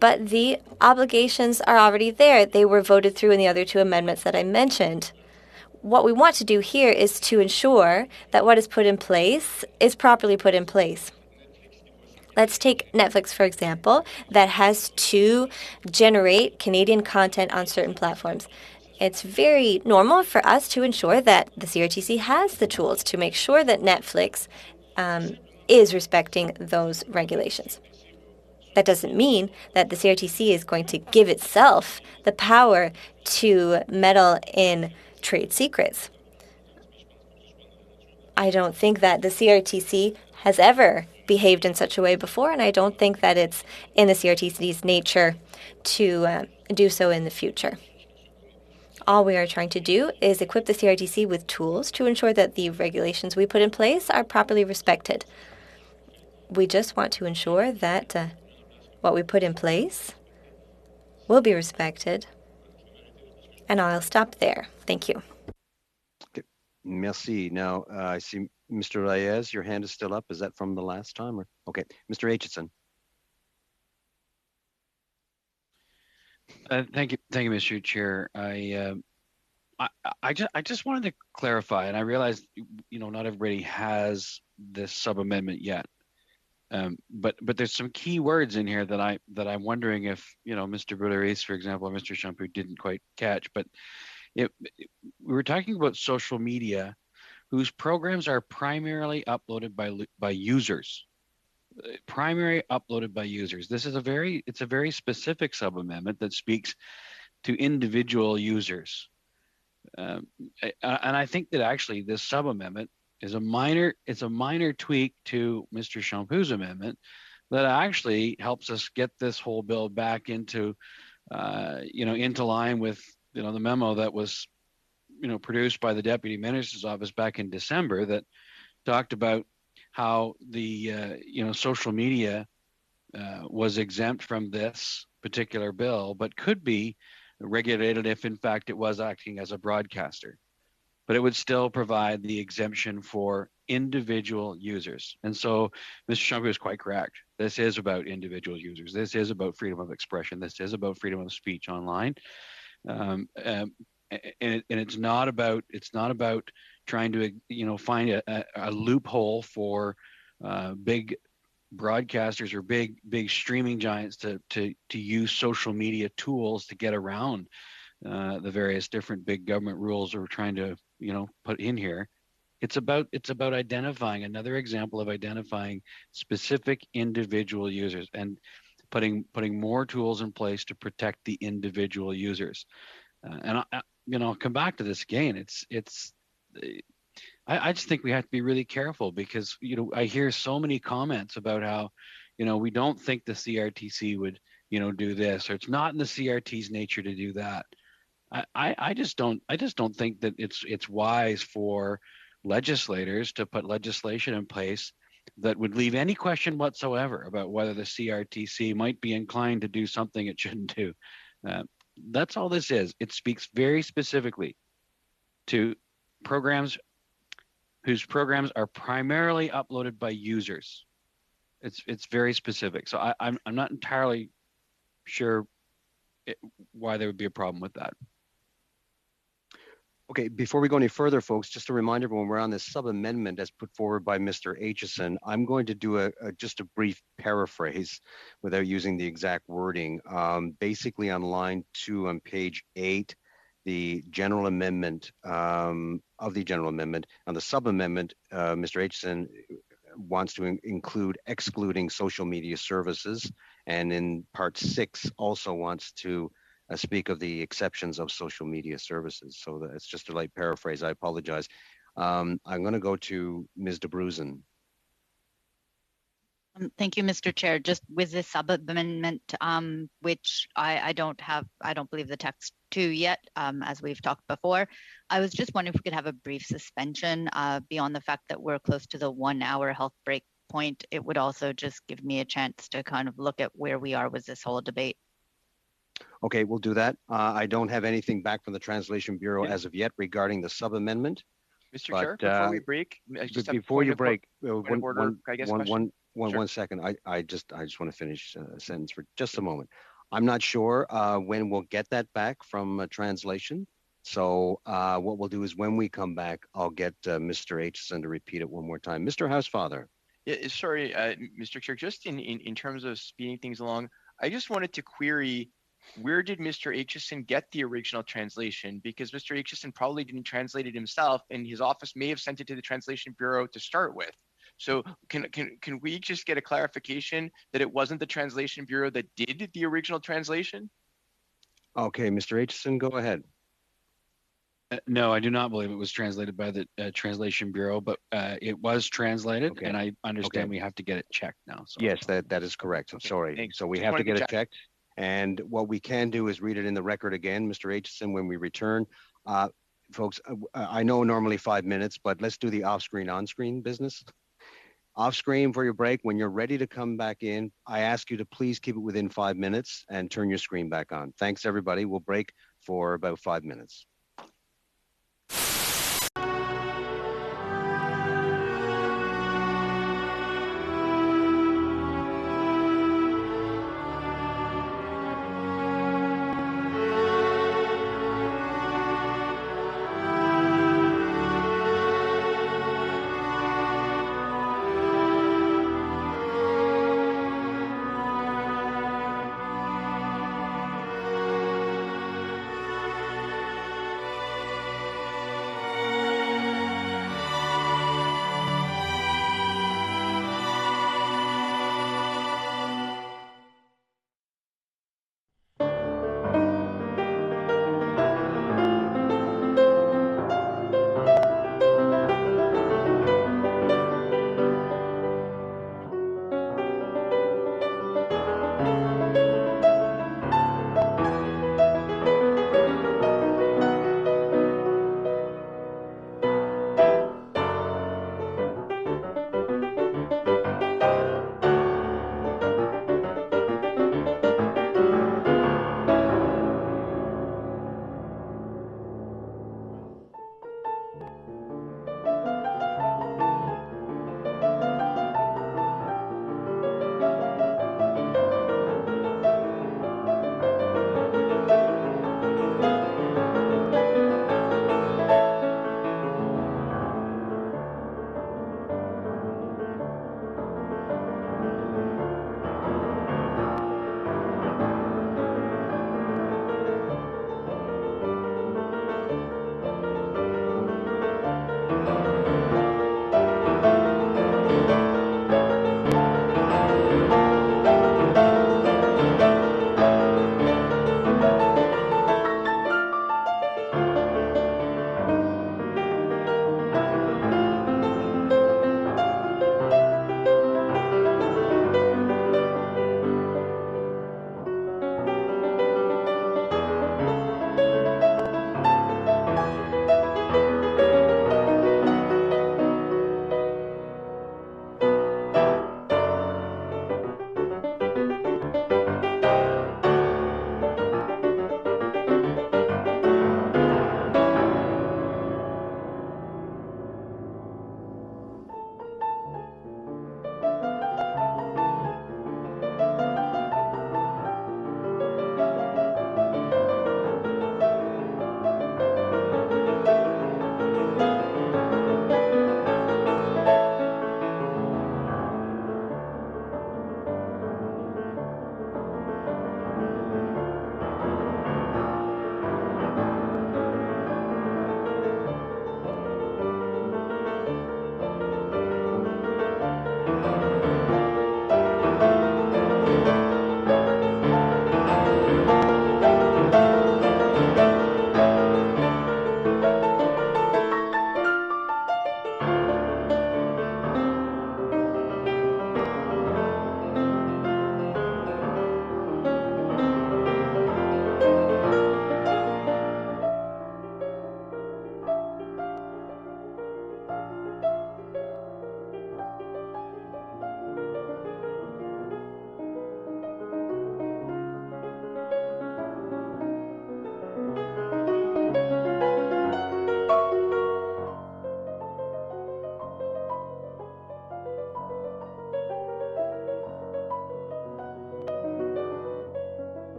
But the obligations are already there. They were voted through in the other two amendments that I mentioned. What we want to do here is to ensure that what is put in place is properly put in place. Let's take Netflix, for example, that has to generate Canadian content on certain platforms. It's very normal for us to ensure that the CRTC has the tools to make sure that Netflix is respecting those regulations. That doesn't mean that the CRTC is going to give itself the power to meddle in trade secrets. I don't think that the CRTC has ever behaved in such a way before, and I don't think that it's in the CRTC's nature to do so in the future. All we are trying to do is equip the CRTC with tools to ensure that the regulations we put in place are properly respected. We just want to ensure that what we put in place will be respected. And I'll stop there. Thank you. Okay. Merci. Now, I see Mr. Reyes, your hand is still up. Is that from the last time? Or okay, Mr. Aitchison. Thank you, Mr. Chair. I just wanted to clarify, and I realize not everybody has this sub amendment yet, but there's some key words in here that I'm wondering if Mr. Boulerice, for example, or Mr. Shampoo didn't quite catch. But we were talking about social media, whose programs are primarily uploaded by users. Primary uploaded by users. This is a very specific sub-amendment that speaks to individual users. And I think that actually this sub-amendment is a minor tweak to Mr. Champoux' amendment that actually helps us get this whole bill back into into line with the memo that was produced by the Deputy Minister's Office back in December that talked about how the social media was exempt from this particular bill, but could be regulated if in fact it was acting as a broadcaster. But it would still provide the exemption for individual users. And so Mr. Champoux is quite correct. This is about individual users. This is about freedom of expression. This is about freedom of speech online. And it's not about trying to find a loophole for big broadcasters or big streaming giants to use social media tools to get around the various different big government rules that we're trying to put in here. It's about identifying another example of identifying specific individual users and putting more tools in place to protect the individual users. And I'll come back to this again. I just think we have to be really careful because I hear so many comments about how we don't think the CRTC would do this, or it's not in the CRT's nature to do that. I just don't think that it's wise for legislators to put legislation in place that would leave any question whatsoever about whether the CRTC might be inclined to do something it shouldn't do. That's all this is. It speaks very specifically to programs whose programs are primarily uploaded by users. It's very specific. So I'm not entirely sure why there would be a problem with that. Okay, before we go any further, folks, just a reminder, everyone, we're on this sub-amendment as put forward by Mr. Aitchison. I'm going to do just a brief paraphrase without using the exact wording. Basically on line 2 on page 8, the general amendment of the general amendment. On the sub-amendment, Mr. Aitchison wants to include excluding social media services, and in part 6 also wants to speak of the exceptions of social media services. So that's just a light paraphrase. I apologize. I'm going to go to Ms. DeBruzen. Thank you, Mr. Chair. Just with this sub-amendment, which I don't believe the text to yet, as we've talked before. I was just wondering if we could have a brief suspension beyond the fact that we're close to the 1-hour health break point. It would also just give me a chance to kind of look at where we are with this whole debate. Okay, we'll do that. I don't have anything back from the Translation Bureau as of yet regarding the sub-amendment. Mr. Chair, before we break, before you break, one Sure. second. I just want to finish a sentence for just a moment. I'm not sure when we'll get that back from translation. So what we'll do is when we come back, I'll get Mr. Aitchison to repeat it one more time. Mr. Housefather. Yeah, sorry, Mr. Chair, just in terms of speeding things along, I just wanted to query, where did Mr. Aitchison get the original translation? Because Mr. Aitchison probably didn't translate it himself, and his office may have sent it to the Translation Bureau to start with. So can we just get a clarification that it wasn't the Translation Bureau that did the original translation? Okay, Mr. Aitchison, go ahead. No, I do not believe it was translated by the Translation Bureau, but it was translated, Okay. and I understand Okay. we have to get it checked now. So. Yes, that is correct. I'm sorry. Thanks. So we Just have to wanted to get it check. checked. And what we can do is read it in the record again, Mr. Aitchison, when we return. Folks, I know normally 5 minutes, but let's do the off-screen, on-screen business. Off-screen for your break. When you're ready to come back in, I ask you to please keep it within 5 minutes and turn your screen back on. Thanks, everybody. We'll break for about 5 minutes.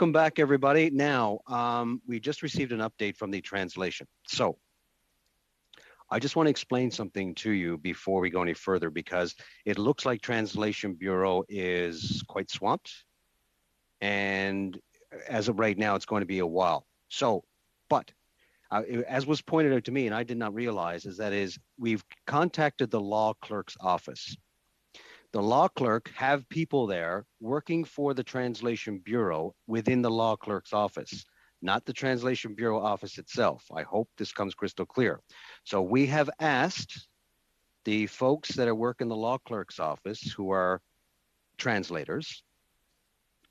Welcome back, everybody. Now, we just received an update from the translation. So I just want to explain something to you before we go any further, because it looks like Translation Bureau is quite swamped. And as of right now, it's going to be a while. So, but as was pointed out to me, and I did not realize, we've contacted the law clerk's office. The law clerk have people there working for the Translation Bureau within the law clerk's office, not the Translation Bureau office itself. I hope this comes crystal clear. So we have asked the folks that are working the law clerk's office, who are translators,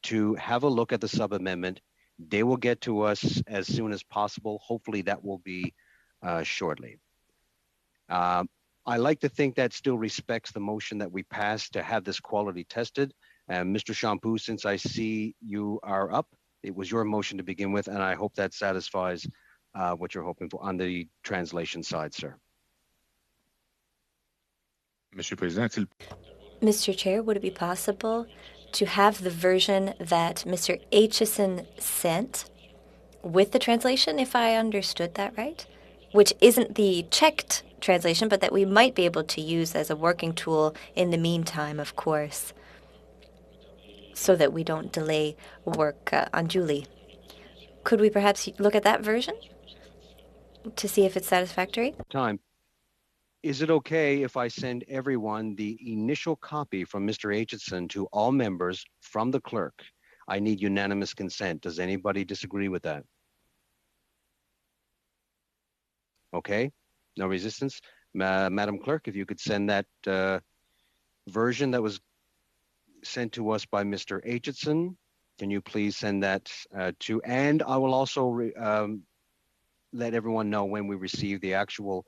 to have a look at the sub-amendment. They will get to us as soon as possible. Hopefully that will be shortly. I like to think that still respects the motion that we passed to have this quality tested. Mr. Champoux, since I see you are up, it was your motion to begin with, and I hope that satisfies what you're hoping for on the translation side, sir. Monsieur le Président, Mr. Chair, would it be possible to have the version that Mr. Aitchison sent with the translation, if I understood that right? Which isn't the checked translation, but that we might be able to use as a working tool in the meantime, of course, so that we don't delay work unduly. Could we perhaps look at that version to see if it's satisfactory? Time. Is it okay if I send everyone the initial copy from Mr. Aitchison to all members from the clerk? I need unanimous consent. Does anybody disagree with that? Okay, no resistance. Madam Clerk, if you could send that version that was sent to us by Mr. Aitchison, can you please send that to, and I will also let everyone know when we receive the actual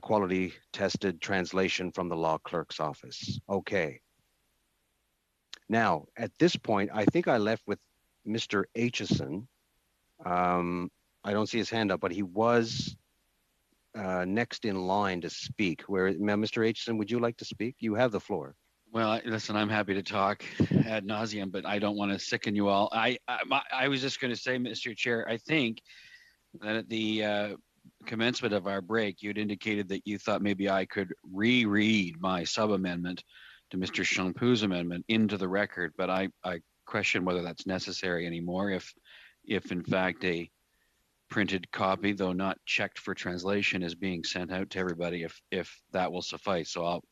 quality tested translation from the law clerk's office. Okay. Now, at this point, I think I left with Mr. Aitchison. I don't see his hand up, but he was next in line to speak. Mr. Aitchison, would you like to speak? You have the floor. Well, listen, I'm happy to talk ad nauseum, but I don't want to sicken you all. I was just going to say, Mr. Chair, I think that at the commencement of our break, you'd indicated that you thought maybe I could reread my sub-amendment to Mr. Champoux' amendment into the record, but I question whether that's necessary anymore. If in fact a printed copy, though not checked for translation, is being sent out to everybody, if that will suffice. So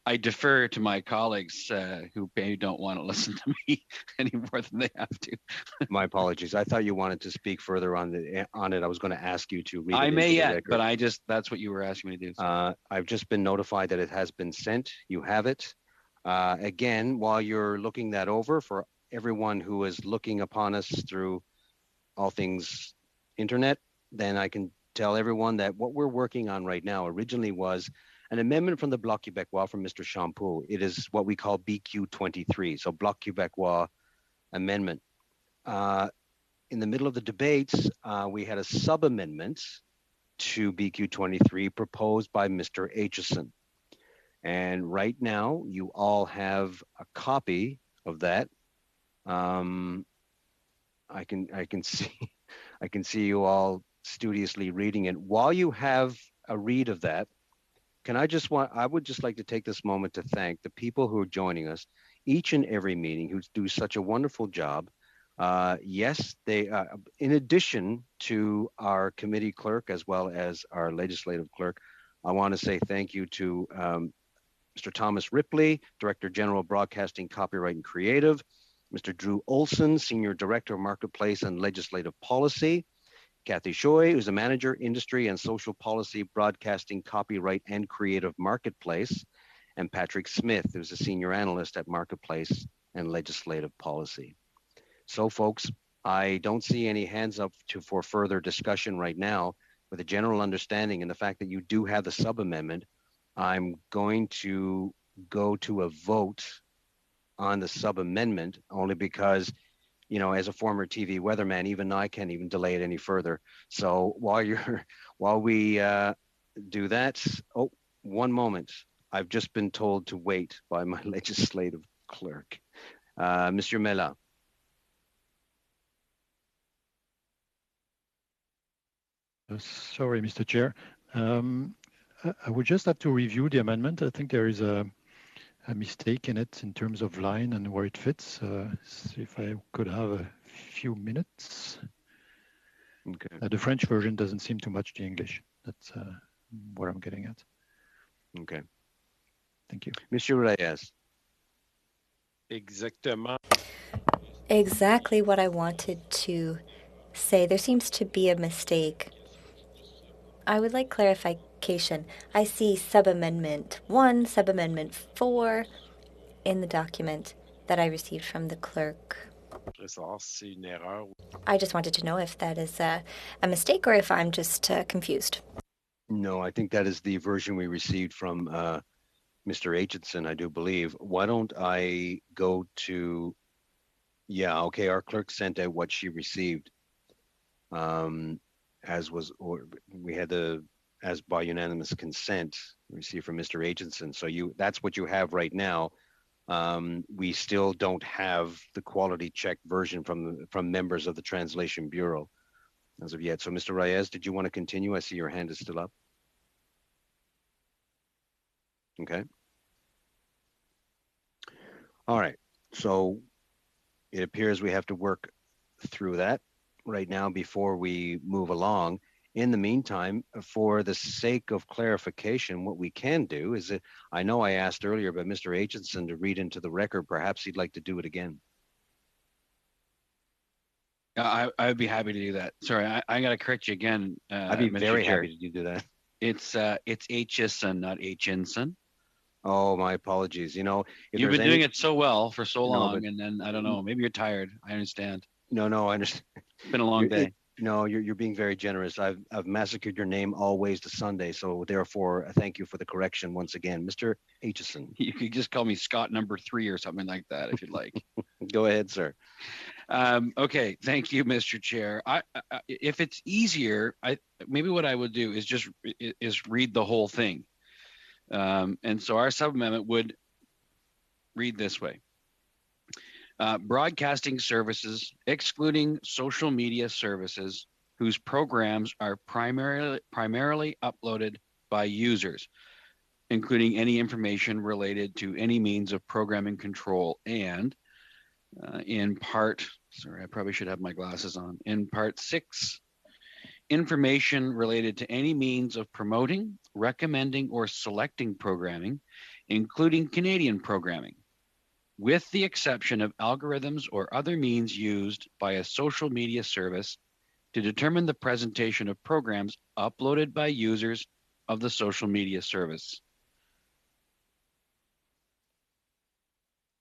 I defer to my colleagues who maybe don't want to listen to me any more than they have to. My apologies. I thought you wanted to speak further on it. I was going to ask you to read it. I may into yet, the record. but that's what you were asking me to do. I've just been notified that it has been sent. You have it. Again, while you're looking that over, for everyone who is looking upon us through all things internet, then I can tell everyone that what we're working on right now originally was an amendment from the Bloc Québécois from Mr. Champoux. It is what we call BQ 23, so Bloc Québécois amendment. In the middle of the debates, we had a sub-amendment to BQ 23 proposed by Mr. Aitchison. And right now, you all have a copy of that. I can see you all studiously reading it. While you have a read of that, I would just like to take this moment to thank the people who are joining us each and every meeting, who do such a wonderful job. Yes, they, in addition to our committee clerk as well as our legislative clerk, I want to say thank you to Mr. Thomas Ripley, Director General Broadcasting, Copyright and Creative, Mr. Drew Olson, Senior Director of Marketplace and Legislative Policy, Kathy Choi, who's a Manager, Industry and Social Policy, Broadcasting, Copyright and Creative Marketplace, and Patrick Smith, who's a Senior Analyst at Marketplace and Legislative Policy. So folks, I don't see any hands up for further discussion right now. With a general understanding and the fact that you do have the sub-amendment, I'm going to go to a vote on the sub-amendment, only because, you know, as a former TV weatherman, even I can't even delay it any further. So while we do that, oh, one moment. I've just been told to wait by my legislative clerk. Mr. Mela. Sorry, Mr. Chair. I would just have to review the amendment. I think there is a mistake in it in terms of line and where it fits. See if I could have a few minutes. Okay. The French version doesn't seem to match the English. That's what I'm getting at. Okay. Thank you. Monsieur Reyes. Exactement. Exactly what I wanted to say. There seems to be a mistake. I would like clarification. I see sub-amendment 1, sub-amendment 4 in the document that I received from the clerk. I just wanted to know if that is a mistake or if I'm just confused. No, I think that is the version we received from Mr. Aitchison, I do believe. Why don't I go to, yeah, okay, our clerk sent out what she received. We had as by unanimous consent received from Mr. Aitchison. So that's what you have right now. We still don't have the quality check version from members of the Translation Bureau as of yet. So Mr. Reyes, did you want to continue? I see your hand is still up. Okay. All right. So it appears we have to work through that right now before we move along. In the meantime, for the sake of clarification, what we can do is that I know I asked earlier about Mr. Aitchison to read into the record. Perhaps he'd like to do it again. I'd be happy to do that. Sorry, I got to correct you again. I'd be Mr. very Chair. happy to do that. It's Aitchison, not Aitchison. Oh, my apologies. You know, you've been doing it so well for so long, but, and then I don't know. Maybe you're tired. I understand. No, I understand. It's been a long day. No, you're being very generous. I've massacred your name always to Sunday, so therefore, thank you for the correction once again, Mr. Aitchison. You could just call me Scott number 3 or something like that if you'd like. Go ahead, sir. Okay, thank you, Mr. Chair. If it's easier, maybe what I would do is just read the whole thing. And so our sub-amendment would read this way. Broadcasting services, excluding social media services, whose programs are primarily uploaded by users, including any information related to any means of programming control, and in part, sorry, I probably should have my glasses on, in part 6, information related to any means of promoting, recommending, or selecting programming, including Canadian programming, with the exception of algorithms or other means used by a social media service to determine the presentation of programs uploaded by users of the social media service.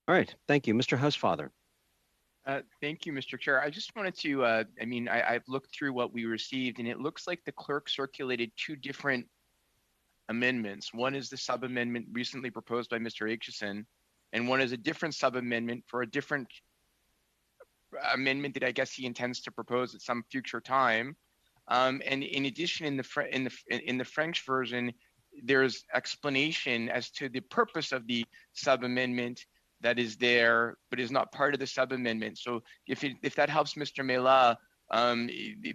All right, thank you. Mr. Housefather. Thank you, Mr. Chair. I just wanted to, I've looked through what we received, and it looks like the clerk circulated 2 different amendments. One is the sub-amendment recently proposed by Mr. Aitchison, and one is a different sub-amendment for a different amendment that I guess he intends to propose at some future time. And in addition, in the French version, there's explanation as to the purpose of the sub-amendment that is there, but is not part of the sub-amendment. So if that helps Mr. Mela,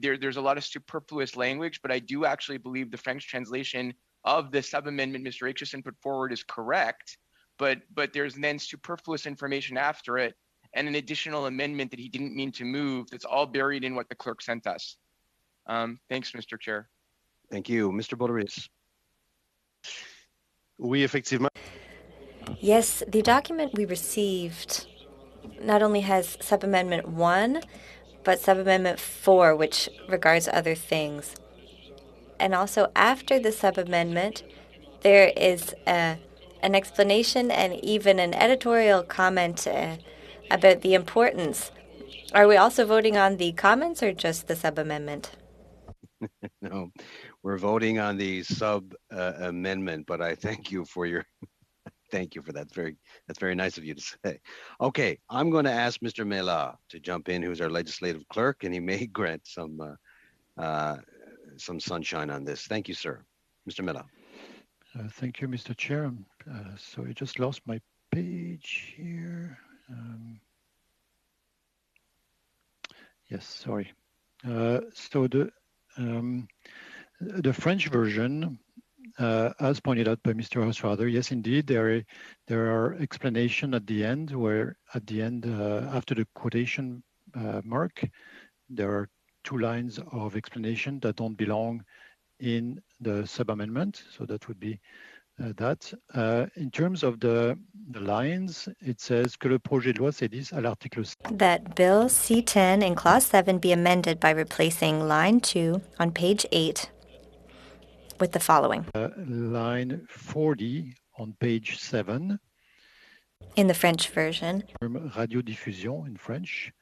there's a lot of superfluous language, but I do actually believe the French translation of the sub-amendment Mr. Aitchison put forward is correct. But there's then superfluous information after it and an additional amendment that he didn't mean to move that's all buried in what the clerk sent us. Thanks, Mr. Chair. Thank you. Mr. Boulderis. Oui, effectivement. Yes, the document we received not only has Sub-Amendment 1, but Sub-Amendment 4, which regards other things. And also after the sub-amendment, there is an explanation and even an editorial comment about the importance. Are we also voting on the comments or just the sub-amendment? No, we're voting on the sub-amendment, but I thank you for your thank you for that. That's very nice of you to say. Okay, I'm going to ask Mr. Mela to jump in, who's our legislative clerk, and he may grant some sunshine on this. Thank you, sir. Mr. Mela. Thank you, Mr. Chair. So I just lost my page here. Yes, sorry. So the French version, as pointed out by Mr. Housefather, yes, indeed, there are explanations at the end where after the quotation mark, there are 2 lines of explanation that don't belong in the sub-amendment. So that would be that. In terms of the lines, it says que le projet de loi cédisse à l'article 7. That Bill C-10 in Clause 7 be amended by replacing line 2 on page 8 with the following. Line 40 on page 7. In the French version. Radiodiffusion in French.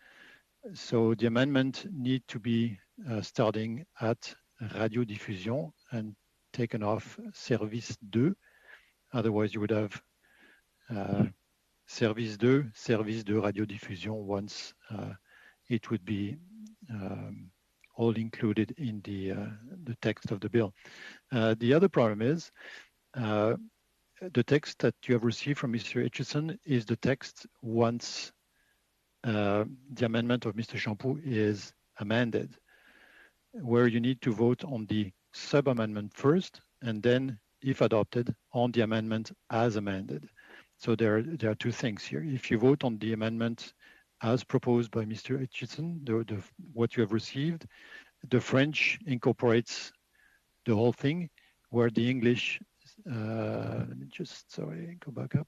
So the amendment need to be starting at radiodiffusion and taken off service 2. Otherwise, you would have service 2 radiodiffusion once it would be all included in the text of the bill. The other problem is the text that you have received from Mr. Aitchison is the text once the amendment of Mr. Champoux is amended, where you need to vote on the sub-amendment first, and then, if adopted, on the amendment as amended. So there are 2 things here. If you vote on the amendment as proposed by Mr. Aitchison, what you have received, the French incorporates the whole thing, where the English, let me just, sorry, go back up,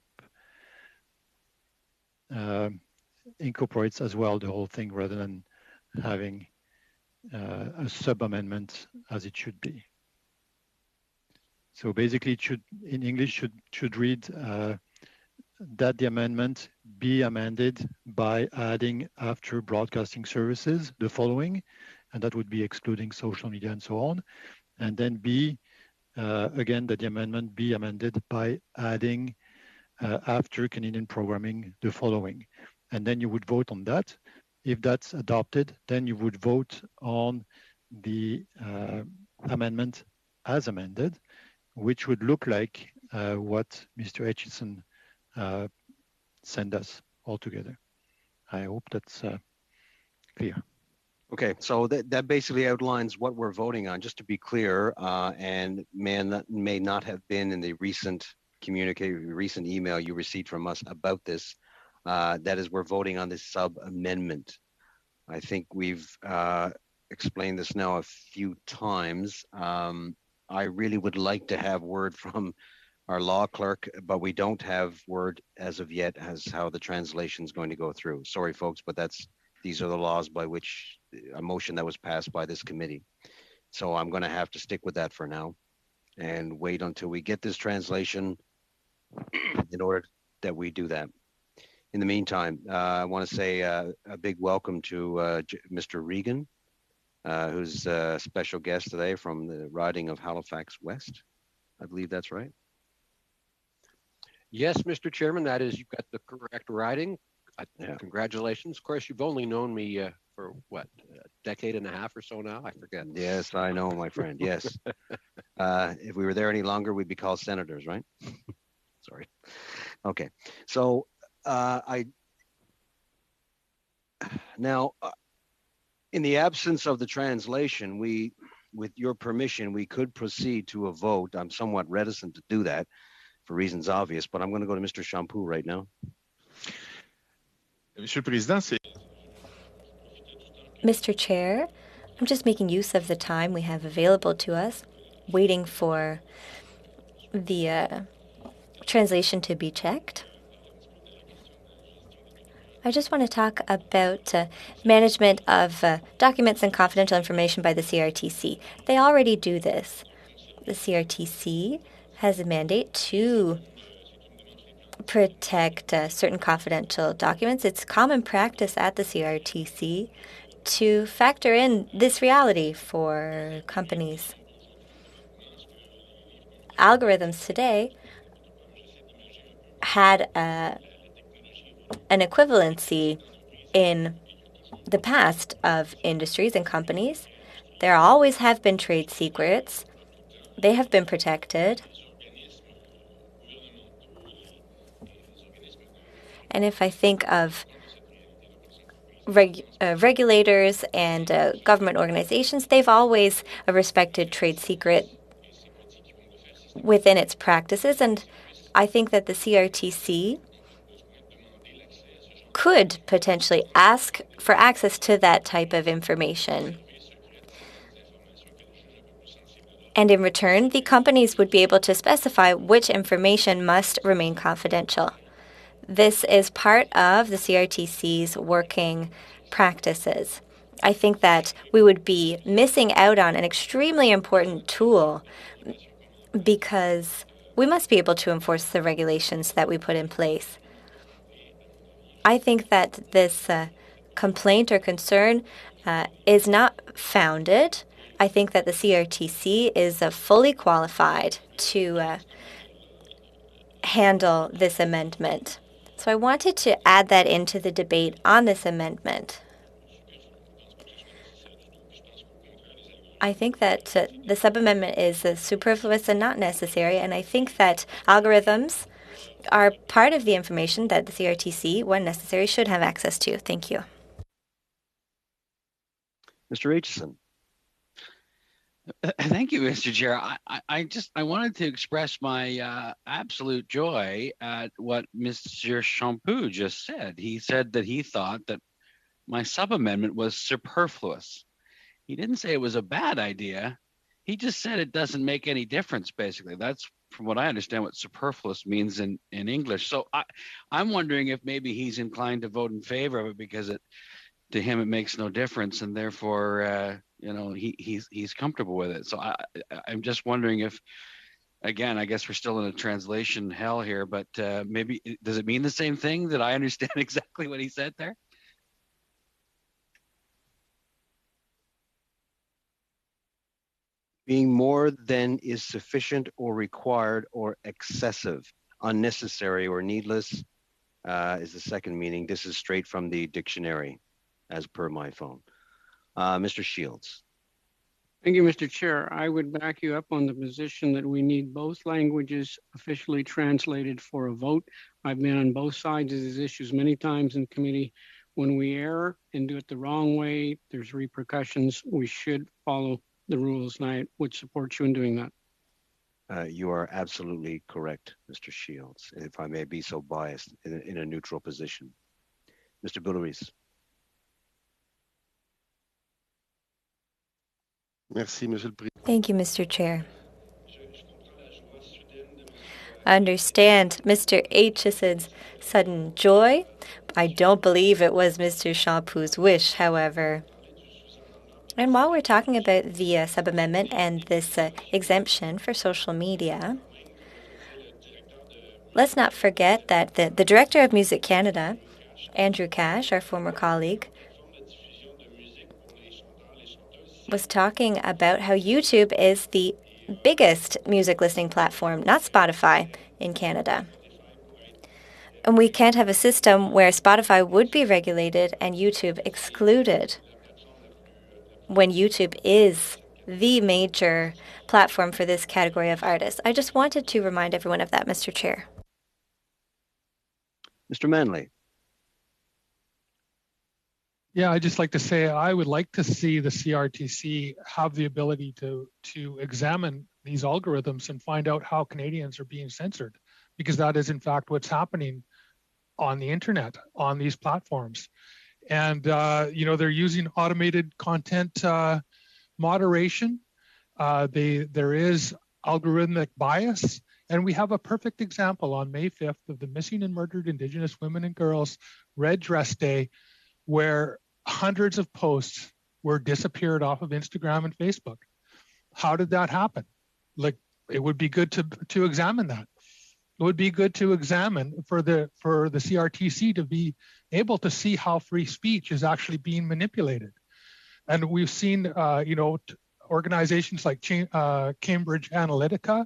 incorporates as well the whole thing rather than having a sub-amendment as it should be. So basically, it should, in English, should read that the amendment be amended by adding after broadcasting services the following, and that would be excluding social media and so on. And then B, again, that the amendment be amended by adding after Canadian programming the following. And then you would vote on that. If that's adopted, then you would vote on the amendment as amended, which would look like what Mr. Etchison sent us all together. I hope that's clear. Okay, so that basically outlines what we're voting on, just to be clear, and may not have been in the recent email you received from us about this. That is, we're voting on this sub-amendment. I think we've explained this now a few times. I really would like to have word from our law clerk, but we don't have word as of yet as how the translation is going to go through. Sorry, folks, but these are the laws by which a motion that was passed by this committee. So I'm going to have to stick with that for now and wait until we get this translation in order that we do that. In the meantime, I want to say a big welcome to Mr. Regan, who's a special guest today from the riding of Halifax West. I believe that's right. Yes, Mr. Chairman, that is, you've got the correct riding. Yeah. Congratulations. Of course, you've only known me for what, a decade and a half or so now? I forget. Yes, I know, my friend. Yes. If we were there any longer, we'd be called senators, right? Sorry. Okay. So in the absence of the translation, with your permission, we could proceed to a vote. I'm somewhat reticent to do that for reasons obvious, but I'm going to go to Mr. Champoux right now. Monsieur le Président, Mr. Chair, I'm just making use of the time we have available to us, waiting for the translation to be checked. I just want to talk about management of documents and confidential information by the CRTC. They already do this. The CRTC has a mandate to protect certain confidential documents. It's common practice at the CRTC to factor in this reality for companies. Algorithms today had an equivalency in the past of industries and companies. There always have been trade secrets. They have been protected. And if I think of regulators and government organizations, they've always respected trade secret within its practices. And I think that the CRTC could potentially ask for access to that type of information. And in return, the companies would be able to specify which information must remain confidential. This is part of the CRTC's working practices. I think that we would be missing out on an extremely important tool because we must be able to enforce the regulations that we put in place. I think that this complaint or concern is not founded. I think that the CRTC is fully qualified to handle this amendment. So I wanted to add that into the debate on this amendment. I think that the sub-amendment is superfluous and not necessary, and I think that algorithms are part of the information that the CRTC, when necessary, should have access to. Thank you. Mr. Aitchison. Thank you, Mr. Chair. I wanted to express my absolute joy at what Mr. Champoux just said. He said that he thought that my sub-amendment was superfluous. He didn't say it was a bad idea. He just said it doesn't make any difference, basically. That's, from what I understand, what superfluous means in English. So I'm wondering if maybe he's inclined to vote in favor of it because to him it makes no difference, and therefore he's comfortable with it. So I'm just wondering if, again, I guess we're still in a translation hell here, but maybe does it mean the same thing, that I understand exactly what he said there? Being more than is sufficient or required or excessive, unnecessary or needless is the second meaning. This is straight from the dictionary as per my phone. Mr. Shields. Thank you, Mr. Chair. I would back you up on the position that we need both languages officially translated for a vote. I've been on both sides of these issues many times in committee. When we err and do it the wrong way, there's repercussions. We should follow the rules, and I would support you in doing that. You are absolutely correct, Mr. Shields, if I may be so biased in a neutral position. Mr. Boulerice. Thank you, Mr. Chair. I understand Mr. Aitchison's sudden joy. I don't believe it was Mr. Champoux' wish, however. And while we're talking about the sub-amendment and this exemption for social media, let's not forget that the Director of Music Canada, Andrew Cash, our former colleague, was talking about how YouTube is the biggest music listening platform, not Spotify, in Canada. And we can't have a system where Spotify would be regulated and YouTube excluded when YouTube is the major platform for this category of artists. I just wanted to remind everyone of that, Mr. Chair. Mr. Manley. Yeah, I'd just like to say I would like to see the CRTC have the ability to examine these algorithms and find out how Canadians are being censored, because that is in fact what's happening on the internet, on these platforms. And, they're using automated content moderation. There is algorithmic bias. And we have a perfect example on May 5th of the Missing and Murdered Indigenous Women and Girls Red Dress Day, where hundreds of posts were disappeared off of Instagram and Facebook. How did that happen? Like, it would be good to examine that. It would be good to examine for the CRTC to be able to see how free speech is actually being manipulated. And we've seen, organizations like Cambridge Analytica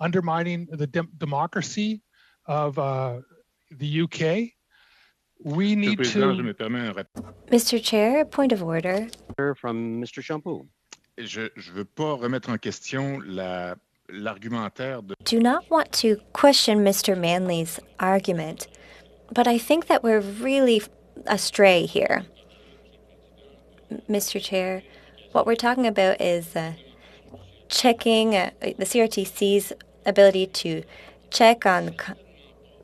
undermining the democracy of the UK. We need to... Mr. Chair, a point of order. From Mr. Champoux. Je veux pas remettre en question l'argumentaire de... Do not want to question Mr. Manley's argument, but I think that we're really astray here. Mr. Chair, what we're talking about is checking the CRTC's ability to check on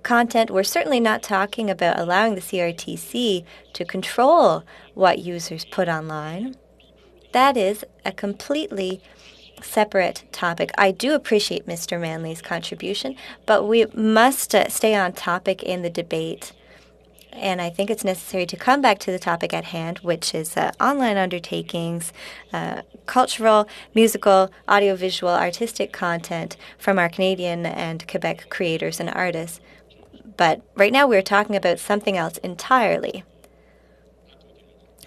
content. We're certainly not talking about allowing the CRTC to control what users put online. That is a completely separate topic. I do appreciate Mr. Manley's contribution, but we must stay on topic in the debate. And I think it's necessary to come back to the topic at hand, which is online undertakings, cultural, musical, audiovisual, artistic content from our Canadian and Quebec creators and artists. But right now we're talking about something else entirely.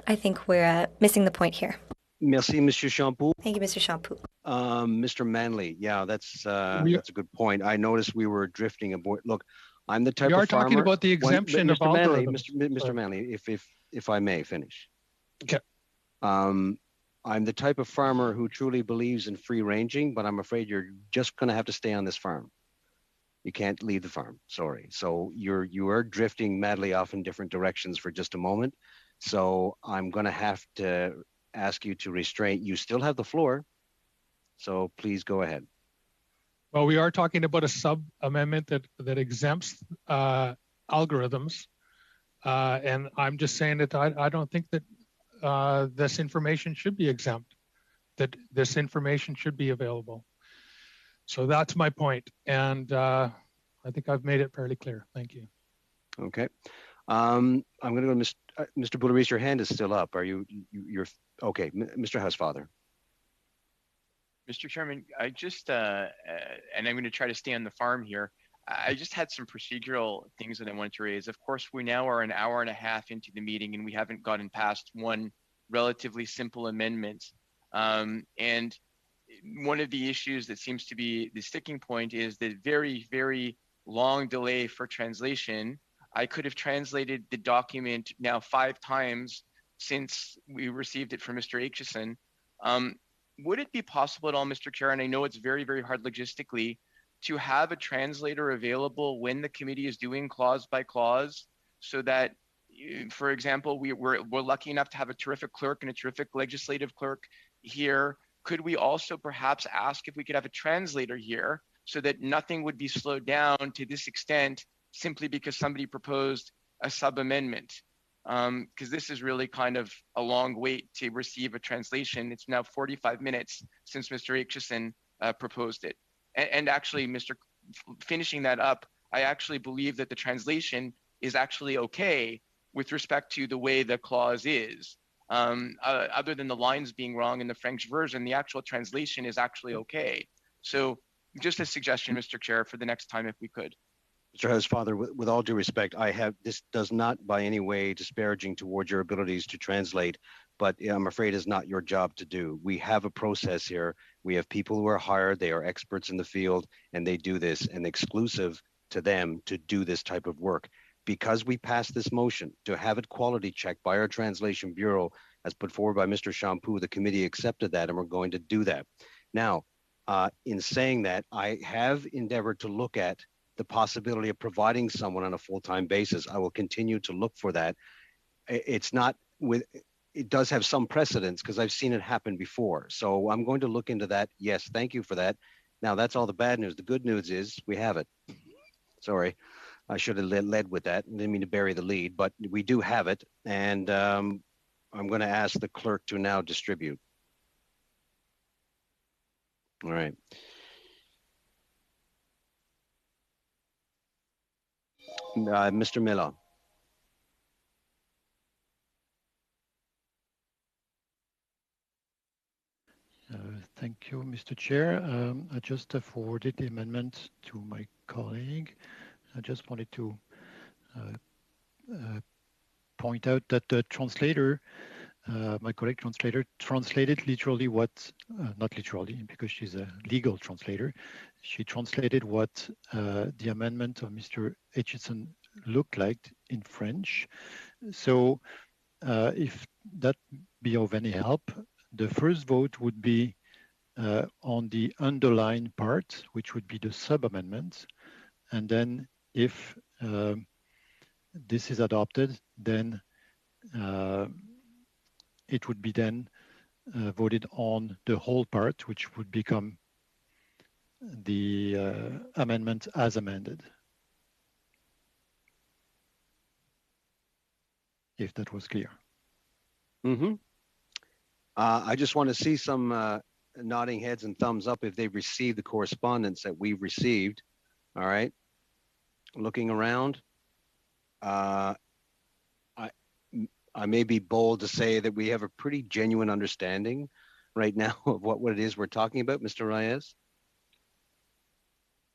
I think we're missing the point here. Merci, Monsieur Champoux. Thank you, Mr. Champoux. Mr. Manley, yeah, that's a good point. I noticed we were drifting aboard. Look, I'm the type of farmer. We are talking about the exemption of algorithms. Mr. Manley, if I may finish. Okay. I'm the type of farmer who truly believes in free ranging, but I'm afraid you're just going to have to stay on this farm. You can't leave the farm. Sorry. So you are drifting madly off in different directions for just a moment. So I'm going to have to ask you to restrain. You still have the floor. So please go ahead. Well, we are talking about a sub-amendment that exempts algorithms. And I'm just saying that I don't think that this information should be exempt, that this information should be available. So that's my point. And I think I've made it fairly clear. Thank you. Okay. I'm going to go to Mr. Boulerice. Your hand is still up. Are you're okay? Mr. Housefather. Mr. Chairman, I just, and I'm going to try to stay on the farm here. I just had some procedural things that I wanted to raise. Of course, we now are an hour and a half into the meeting and we haven't gotten past one relatively simple amendment. And one of the issues that seems to be the sticking point is the very, very long delay for translation. I could have translated the document now 5 times since we received it from Mr. Aitchison. Would it be possible at all, Mr. Chair, and I know it's very, very hard logistically, to have a translator available when the committee is doing clause by clause, so that, for example, we're lucky enough to have a terrific clerk and a terrific legislative clerk here. Could we also perhaps ask if we could have a translator here so that nothing would be slowed down to this extent simply because somebody proposed a sub-amendment? Because this is really kind of a long wait to receive a translation. It's now 45 minutes since Mr. Aitchison proposed it. And actually, finishing that up, I actually believe that the translation is actually okay with respect to the way the clause is. Other than the lines being wrong in the French version, the actual translation is actually okay. So just a suggestion, Mr. Chair, for the next time if we could. Mr. Housefather, with all due respect, this does not by any way disparaging towards your abilities to translate, but I'm afraid it's not your job to do. We have a process here. We have people who are hired, they are experts in the field, and they do this, and exclusive to them to do this type of work. Because we passed this motion to have it quality checked by our translation bureau as put forward by Mr. Champoux, the committee accepted that, and we're going to do that. Now, in saying that, I have endeavored to look at the possibility of providing someone on a full-time basis. I will continue to look for that. It does have some precedence because I've seen it happen before. So I'm going to look into that. Yes, thank you for that. Now that's all the bad news. The good news is we have it. Sorry, I should have led with that. I didn't mean to bury the lead, but we do have it. And I'm going to ask the clerk to now distribute. All right. Mr. Miller. Thank you, Mr. Chair. I just forwarded the amendment to my colleague. I just wanted to point out that the translator, my colleague translator, translated literally what, not literally, because she's a legal translator. She translated what the amendment of Mr. Aitchison looked like in French. So if that be of any help, the first vote would be on the underlined part, which would be the sub-amendment. And then if this is adopted, then it would be then voted on the whole part, which would become the amendment as amended. If that was clear. Mm-hmm. I just want to see some nodding heads and thumbs up if they've received the correspondence that we've received. All right. Looking around, I may be bold to say that we have a pretty genuine understanding right now of what it is we're talking about, Mr. Reyes.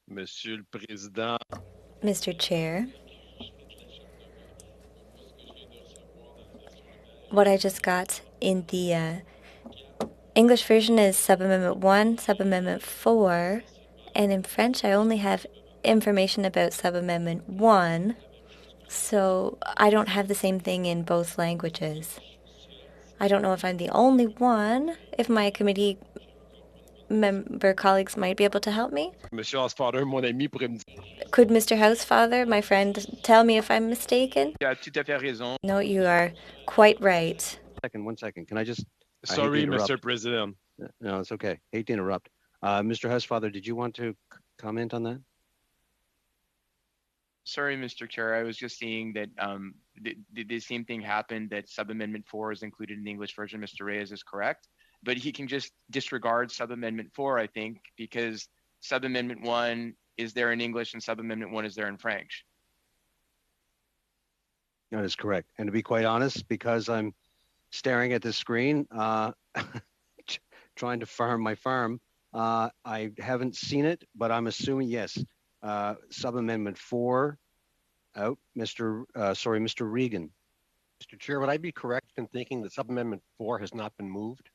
Monsieur le Président. Mr. Chair, what I just got in the English version is Sub-Amendment 1, Sub-Amendment 4, and in French I only have information about Sub-Amendment 1, so I don't have the same thing in both languages. I don't know if I'm the only one, if my committee member colleagues might be able to help me. Monsieur Housefather, mon ami, pourrait me Could Mr. Housefather, my friend, tell me if I'm mistaken? Tu as tout à fait raison. No, you are quite right. One second. Can I just... Sorry, Mr. President. No, it's okay. Hate to interrupt. Mr. Housefather, did you want to comment on that? Sorry, Mr. Chair. I was just seeing that the same thing happened, that Sub-Amendment 4 is included in the English version. Mr. Reyes is correct. But he can just disregard Sub-Amendment 4, I think, because Sub-Amendment 1 is there in English and Sub-Amendment 1 is there in French. That is correct. And to be quite honest, because I'm staring at the screen, trying to farm my farm, I haven't seen it, but I'm assuming, yes, Sub-Amendment 4 out. Mr. Regan. Mr. Chair, would I be correct in thinking that Sub-Amendment 4 has not been moved?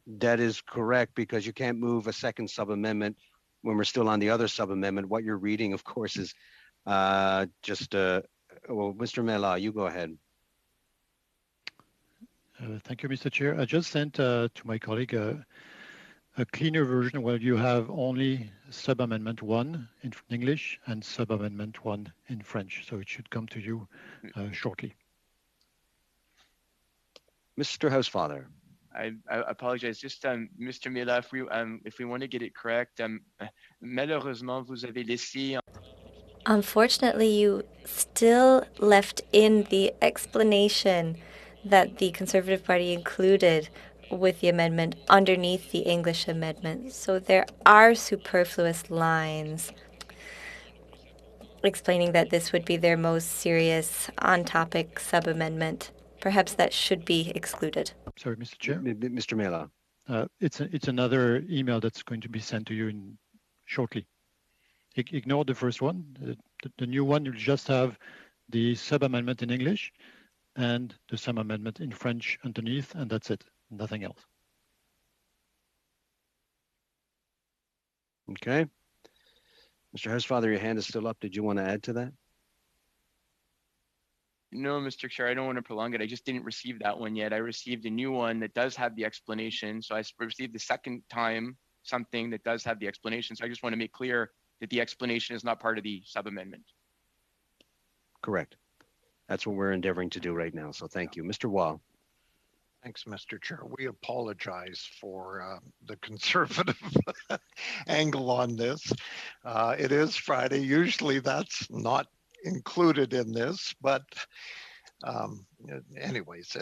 That is correct, because you can't move a second sub-amendment when we're still on the other sub-amendment. What you're reading, of course, is well, Mr. Mela, you go ahead. Thank you, Mr. Chair. I just sent to my colleague a cleaner version where you have only sub-amendment 1 in English and sub-amendment 1 in French. So it should come to you shortly. Mr. Housefather. I apologize. Just Mr. Mela, if we want to get it correct, malheureusement, vous avez laissé. Unfortunately, you still left in the explanation that the Conservative Party included with the amendment underneath the English amendment. So there are superfluous lines explaining that this would be their most serious on-topic sub-amendment. Perhaps that should be excluded. Sorry, Mr. Chair. Mr. Mela. It's another email that's going to be sent to you shortly. Ignore the first one. The new one, you'll just have the sub-amendment in English and the sub-amendment in French underneath, and that's it, nothing else. Okay. Mr. Housefather, your hand is still up. Did you want to add to that? No, Mr. Chair, I don't want to prolong it. I just didn't receive that one yet. I received a new one that does have the explanation. So I received the second time something that does have the explanation. So I just want to make clear that the explanation is not part of the sub-amendment. Correct. That's what we're endeavoring to do right now. So thank you. Mr. Wah. Thanks, Mr. Chair. We apologize for the conservative angle on this. It is Friday. Usually that's not included in this, but anyways,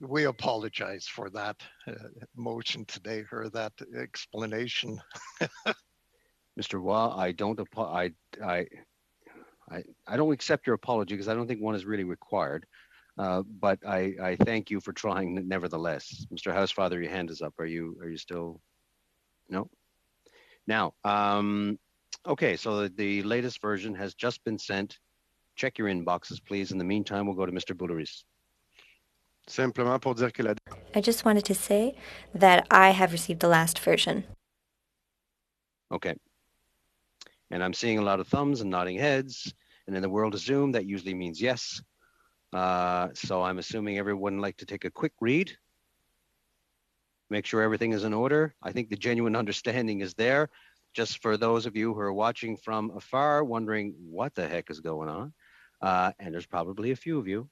we apologize for that motion today, or that explanation. Mr. Wah, I don't accept your apology because I don't think one is really required. But I thank you for trying nevertheless. Mr. Housefather, your hand is up. Are you still? No. Now, okay. So the latest version has just been sent. Check your inboxes, please. In the meantime, we'll go to Mr. Boulouris. Simplement pour dire que la... I just wanted to say that I have received the last version. Okay. And I'm seeing a lot of thumbs and nodding heads. And in the world of Zoom, that usually means yes. So I'm assuming everyone would like to take a quick read. Make sure everything is in order. I think the genuine understanding is there. Just for those of you who are watching from afar, wondering what the heck is going on. And there's probably a few of you.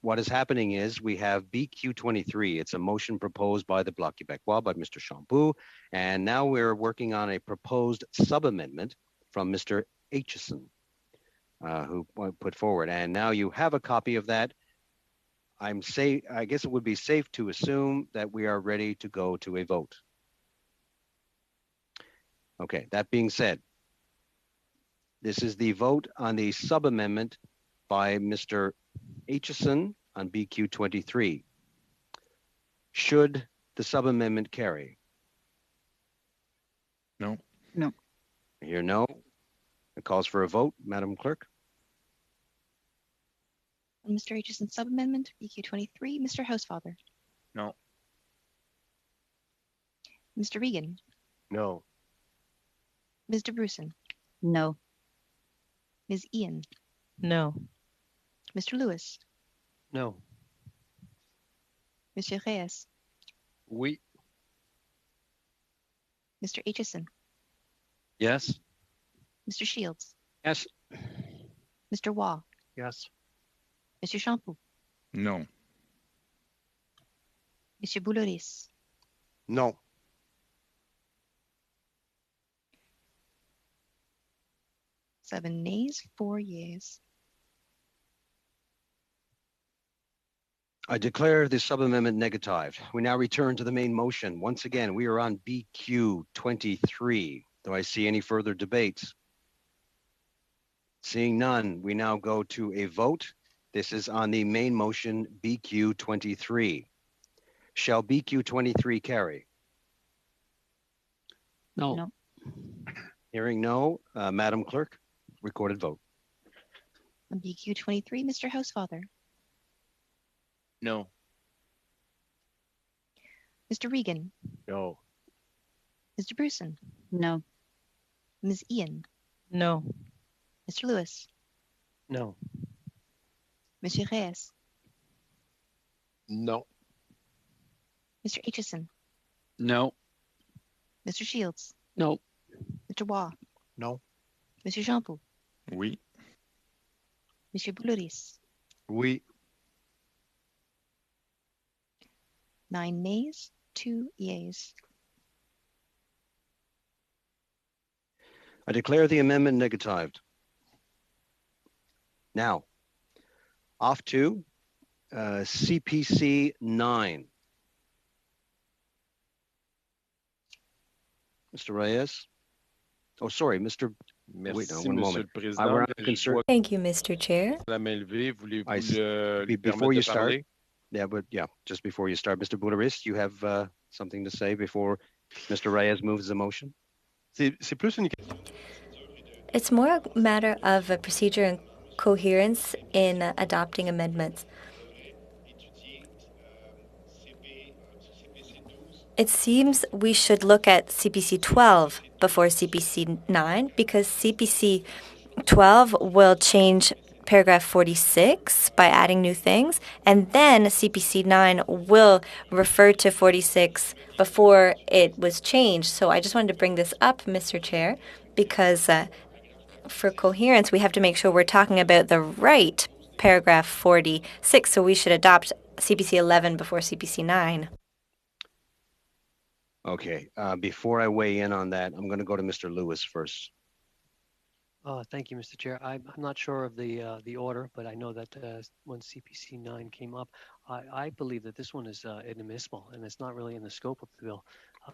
What is happening is we have BQ23. It's a motion proposed by the Bloc Québécois, by Mr. Champoux. And now we're working on a proposed sub-amendment from Mr. Aitchison, who put forward. And now you have a copy of that. I guess it would be safe to assume that we are ready to go to a vote. Okay, that being said, this is the vote on the sub-amendment by Mr. Aitchison on BQ 23. Should the sub-amendment carry? No. No. I hear no. It calls for a vote, Madam Clerk. On Mr. Aitchison's sub-amendment, BQ 23, Mr. Housefather. No. Mr. Regan. No. Ms. DeBruson. No. Ms. Ian. No. Mr. Lewis. No. Monsieur Reyes. Oui. Mr. Aitchison. Yes. Mr. Shields. Yes. Mr. Waugh. Yes. Monsieur Champoux. No. Monsieur Boulouris. No. Seven nays, 4 yeas. I declare the sub-amendment negatived. We now return to the main motion. Once again, we are on BQ 23. Do I see any further debates? Seeing none, we now go to a vote. This is on the main motion, BQ 23. Shall BQ 23 carry? No. No. Hearing no, Madam Clerk, recorded vote. On BQ 23, Mr. Housefather. No. Mr. Regan, No. Mr. Bruson, No. Ms. Ian, No. Mr. Lewis, No. Monsieur Reyes, No. Mr. Aitchison, No. Mr. Shields, No. Mr. Waugh, No. Monsieur Jean-Paul, Oui. Monsieur Boulouris. Oui. 9 nays, 2 yeas. I declare the amendment negatived. Now, off to CPC 9. Mr. Reyes? Oh, sorry, Mr. Merci, Wait, no, one Monsieur moment. le Président. We're Je concerned. vois Thank you, Mr. Chair. la main levée. Voulez-vous Before lui permettre you de start, parler? just before you start, Mr. Boulouris, you have something to say before Mr. Reyes moves the motion? C'est plus une It's more a matter of a procedure and coherence in adopting amendments. It seems we should look at CPC 12 before CPC 9 because CPC 12 will change paragraph 46 by adding new things, and then CPC 9 will refer to 46 before it was changed. So I just wanted to bring this up, Mr. Chair, because for coherence, we have to make sure we're talking about the right paragraph 46, so we should adopt CPC 11 before CPC 9. Okay, before I weigh in on that, I'm going to go to Mr. Lewis first. Thank you, Mr. Chair. I'm not sure of the order, but I know that when CPC 9 came up, I believe that this one is inadmissible, and it's not really in the scope of the bill.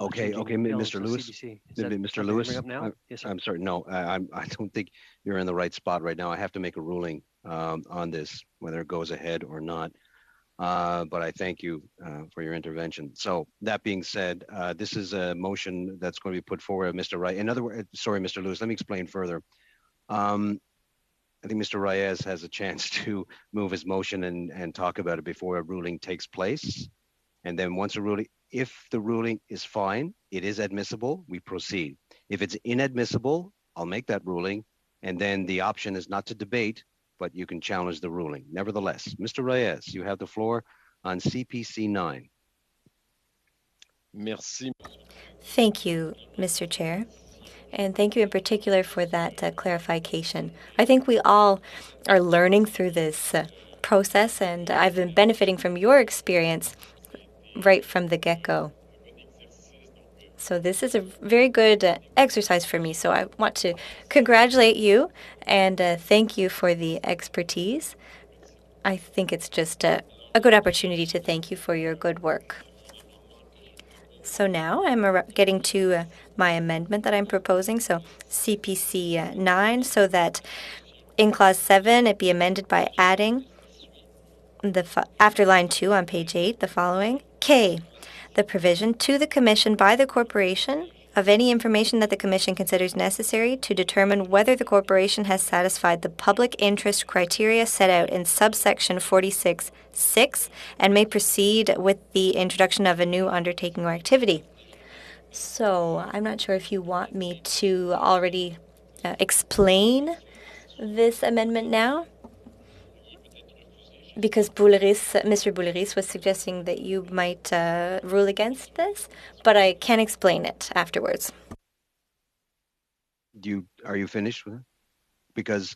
Okay, Mr. Lewis. Mr. Lewis, Yes, I'm sorry. No, I don't think you're in the right spot right now. I have to make a ruling on this, whether it goes ahead or not. But I thank you for your intervention. So that being said, this is a motion that's going to be put forward, Mr. Wright. In other words, sorry, Mr. Lewis, let me explain further. I think Mr. Reyes has a chance to move his motion and talk about it before a ruling takes place. And then once if the ruling is fine, it is admissible, we proceed. If it's inadmissible, I'll make that ruling. And then the option is not to debate, but you can challenge the ruling. Nevertheless, Mr. Reyes, you have the floor on CPC 9. Merci. Thank you, Mr. Chair. And thank you in particular for that clarification. I think we all are learning through this process, and I've been benefiting from your experience right from the get-go. So this is a very good exercise for me. So I want to congratulate you and thank you for the expertise. I think it's just a good opportunity to thank you for your good work. So now I'm getting to my amendment that I'm proposing. So CPC 9, so that in clause 7, it be amended by adding after line 2 on page 8, the following. K, the provision to the Commission by the corporation of any information that the Commission considers necessary to determine whether the corporation has satisfied the public interest criteria set out in subsection 46(6) and may proceed with the introduction of a new undertaking or activity. So I'm not sure if you want me to already explain this amendment now, because Mr. Boulouris was suggesting that you might rule against this, but I can explain it afterwards. Are you finished with it? Because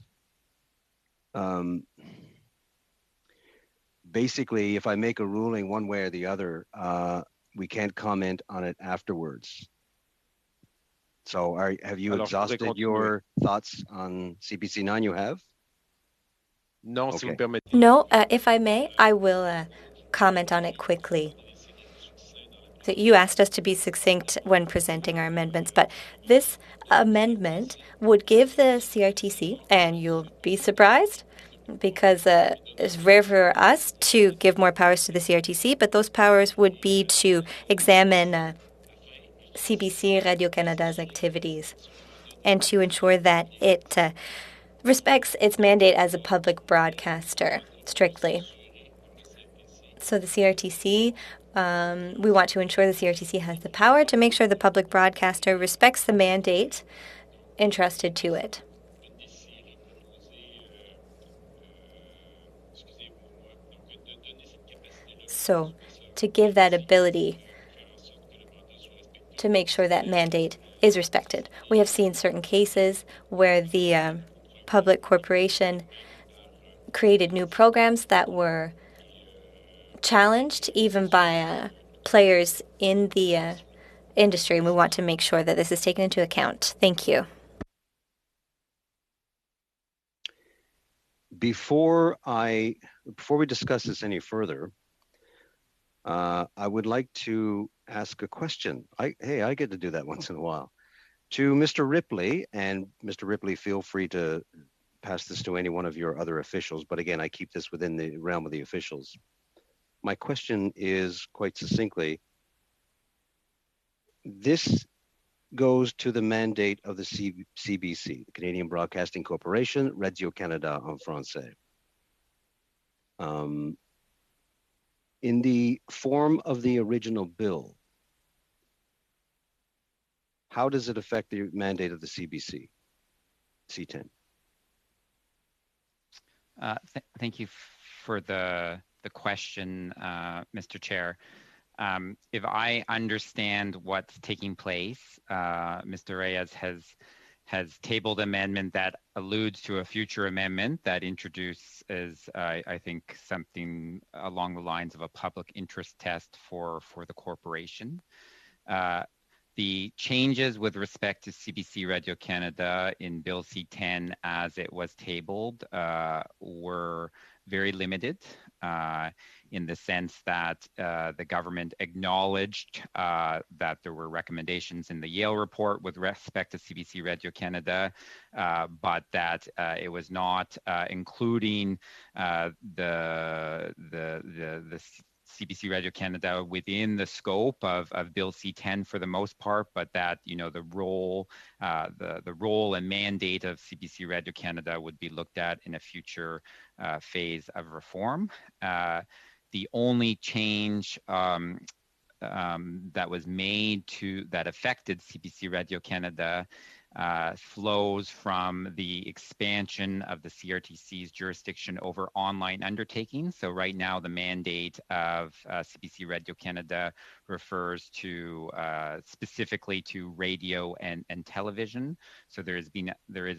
basically, if I make a ruling one way or the other, we can't comment on it afterwards. So have you exhausted your thoughts on CPC 9 you have? No, okay. Si vous me permettez. No, if I may, I will comment on it quickly. So you asked us to be succinct when presenting our amendments, but this amendment would give the CRTC, and you'll be surprised, because it's rare for us to give more powers to the CRTC, but those powers would be to examine CBC Radio-Canada's activities and to ensure that it respects its mandate as a public broadcaster strictly. So the CRTC We want to ensure the CRTC has the power to make sure the public broadcaster respects the mandate entrusted to it. So, to give that ability to make sure that mandate is respected. We have seen certain cases where the public corporation created new programs that were challenged even by players in the industry, and we want to make sure that this is taken into account. Thank you. Before we discuss this any further, I would like to ask a question. I get to do that once in a while. To Mr. Ripley, and Mr. Ripley, feel free to pass this to any one of your other officials, but again, I keep this within the realm of the officials. My question is quite succinctly, this goes to the mandate of the CBC, the Canadian Broadcasting Corporation, Radio-Canada en français. In the form of the original bill, how does it affect the mandate of the CBC, C10? Thank you for the question, Mr. Chair. If I understand what's taking place, Mr. Reyes has tabled amendment that alludes to a future amendment that introduces, I think, something along the lines of a public interest test for the corporation. The changes with respect to CBC Radio-Canada in Bill C-10 as it was tabled were very limited in the sense that the government acknowledged that there were recommendations in the Yale report with respect to CBC Radio-Canada, but that it was not including the CBC Radio-Canada within the scope of Bill C-10 for the most part, but that the role and mandate of CBC Radio-Canada would be looked at in a future phase of reform. The only change that was made that affected CBC Radio-Canada flows from the expansion of the CRTC's jurisdiction over online undertakings. So right now, the mandate of CBC Radio-Canada refers to specifically to radio and television. So there is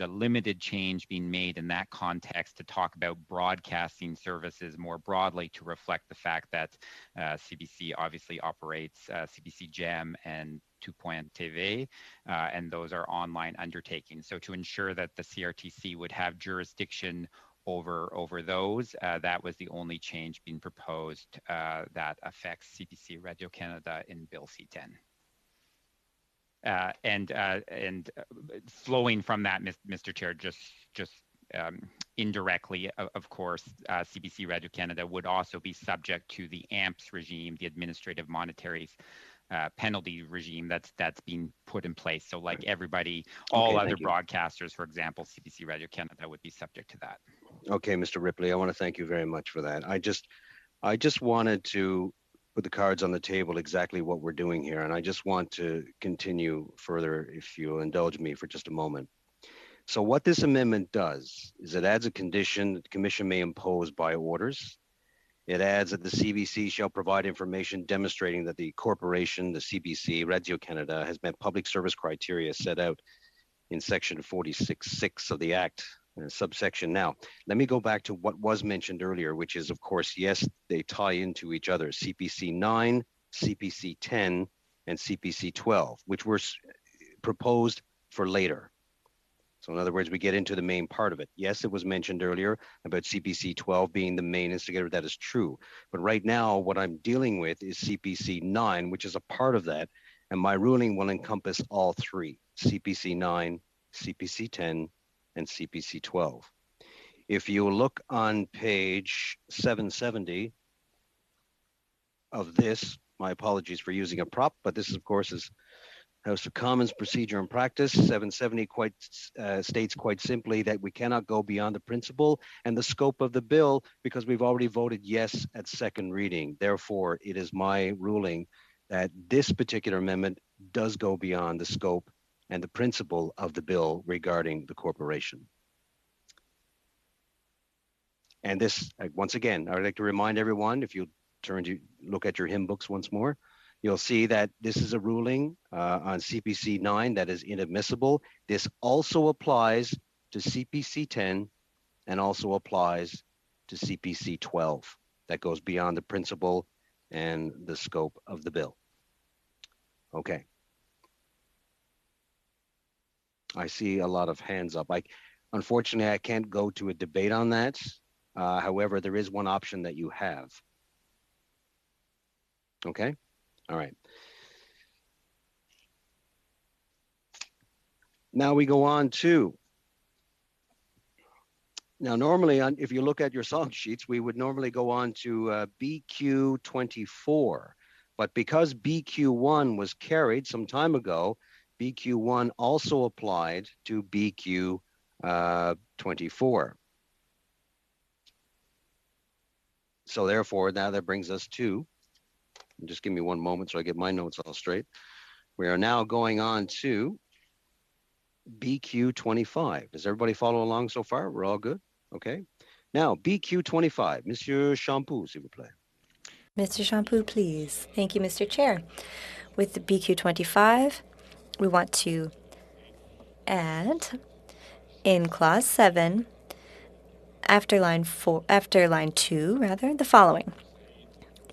a limited change being made in that context to talk about broadcasting services more broadly to reflect the fact that CBC obviously operates CBC Gem and 2 TV, and those are online undertakings. So to ensure that the CRTC would have jurisdiction over those, that was the only change being proposed that affects CBC Radio-Canada in Bill C-10. And flowing from that, Mr. Chair, just indirectly, of course, CBC Radio-Canada would also be subject to the AMPS regime, the administrative monetary penalty regime that's being put in place. So like everybody, all other broadcasters, for example, CBC Radio-Canada would be subject to that. Okay, Mr. Ripley, I want to thank you very much for that. I just wanted to put the cards on the table exactly what we're doing here, and I just want to continue further, if you'll indulge me for just a moment. So what this amendment does is it adds a condition that the Commission may impose by orders. It adds that the CBC shall provide information demonstrating that the corporation, the CBC, Radio-Canada, has met public service criteria set out in section 46.6 of the Act, subsection. Now, let me go back to what was mentioned earlier, which is, of course, yes, they tie into each other, CPC 9, CPC 10, and CPC 12, which were proposed for later. So in other words, we get into the main part of it. Yes, it was mentioned earlier about CPC 12 being the main instigator. That is true. But right now, what I'm dealing with is CPC 9, which is a part of that. And my ruling will encompass all three, CPC 9, CPC 10, and CPC 12. If you look on page 770 of this, my apologies for using a prop, but this, of course, House of Commons procedure and practice 770 states quite simply that we cannot go beyond the principle and the scope of the bill because we've already voted yes at second reading. Therefore, it is my ruling that this particular amendment does go beyond the scope and the principle of the bill regarding the corporation. And this, once again, I'd like to remind everyone, if you turn to look at your hymn books once more, you'll see that this is a ruling on CPC 9 that is inadmissible. This also applies to CPC 10 and also applies to CPC 12. That goes beyond the principle and the scope of the bill. Okay. I see a lot of hands up. Unfortunately, I can't go to a debate on that. However, there is one option that you have. Okay. All right. Now we go on to, now normally if you look at your song sheets, we would normally go on to BQ 24, but because BQ1 was carried some time ago, BQ1 also applied to BQ 24. So therefore, now that brings us to, just give me one moment so I get my notes all straight. We are now going on to BQ 25. Does everybody follow along so far? We're all good? Okay. Now, BQ 25. Monsieur Champoux, s'il vous plaît. Mr. Champoux, please. Thank you, Mr. Chair. With the BQ 25, we want to add in clause 7, after line 2, the following.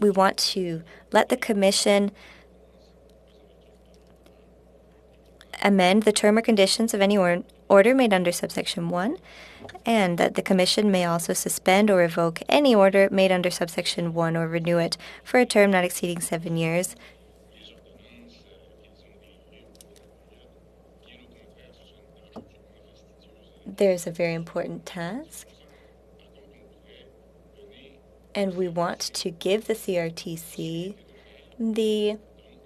We want to let the Commission amend the term or conditions of any order made under subsection 1, and that the Commission may also suspend or revoke any order made under subsection 1 or renew it for a term not exceeding 7 years. There's a very important task, and we want to give the CRTC the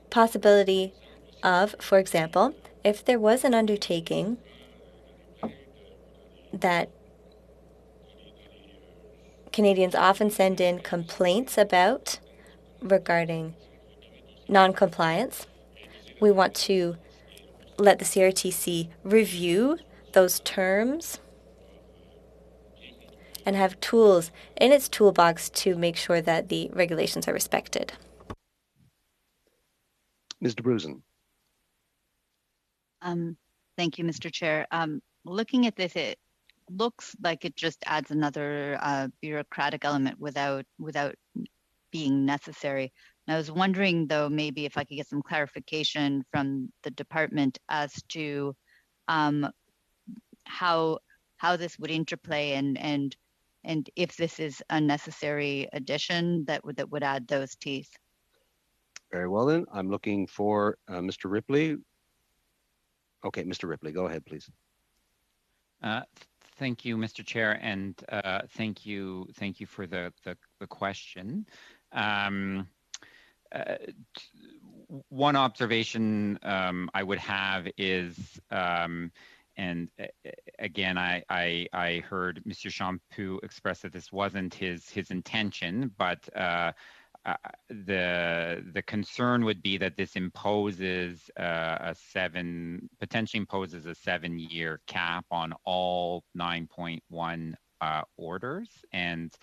possibility of, for example, if there was an undertaking that Canadians often send in complaints about regarding non-compliance, we want to let the CRTC review those terms and have tools in its toolbox to make sure that the regulations are respected. Ms. DeBruzen. Thank you, Mr. Chair. Looking at this, it looks like it just adds another bureaucratic element without being necessary. And I was wondering, though, maybe if I could get some clarification from the department as to how this would interplay and if this is a necessary addition that would add those teeth. Very well then, I'm looking for Mr. Ripley. Okay, Mr. Ripley, go ahead, please. Thank you, Mr. Chair, and thank you for the question. One observation I would have is, and again, I heard Mr. Champoux express that this wasn't his intention, but the concern would be that this imposes potentially imposes a 7-year cap on all 9.1 orders, and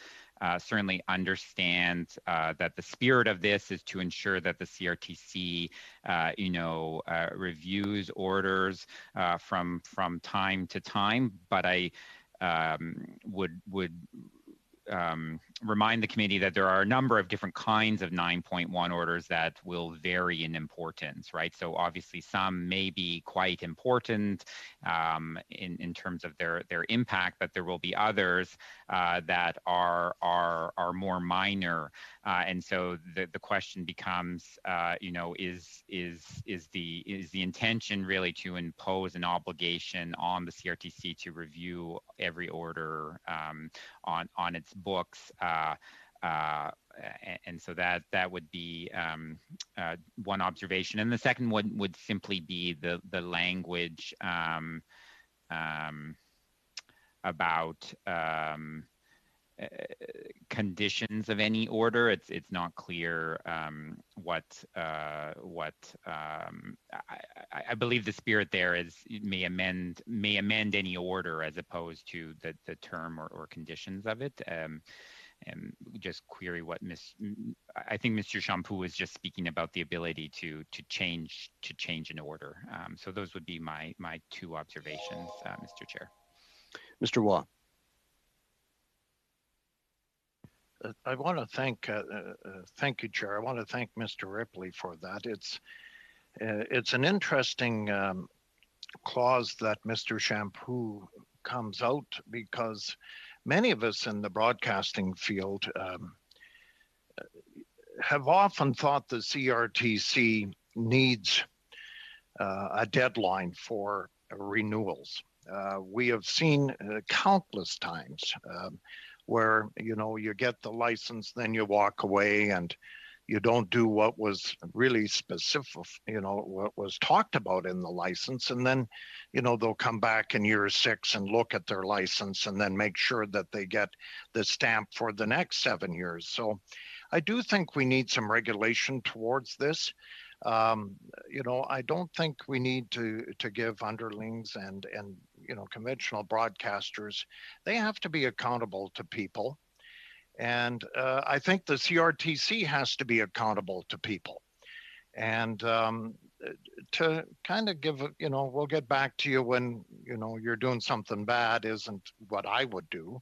certainly understand that the spirit of this is to ensure that the CRTC, reviews orders from time to time. But I would remind the committee that there are a number of different kinds of 9.1 orders that will vary in importance, right? So obviously some may be quite important in terms of their impact, but there will be others that are more minor. And so the question becomes, is the intention really to impose an obligation on the CRTC to review every order on its books and so that would be one observation. And the second one would simply be the language about conditions of any order. It's not clear what I believe the spirit there is may amend any order as opposed to the term or conditions of it. And just query what I think Mr. Champoux is just speaking about the ability to change an order. So those would be my two observations, Mr. Chair. Mr. Waugh. I want to thank you, Chair. I want to thank Mr. Ripley for that. It's an interesting clause that Mr. Champoux comes out, because many of us in the broadcasting field have often thought the CRTC needs a deadline for renewals. We have seen countless times where, you get the license, then you walk away and you don't do what was really specific, what was talked about in the license. And then, they'll come back in year 6 and look at their license and then make sure that they get the stamp for the next 7 years. So I do think we need some regulation towards this. I don't think we need to give underlings and conventional broadcasters, they have to be accountable to people. And I think the CRTC has to be accountable to people. And to kind of give, we'll get back to you when, you're doing something bad isn't what I would do.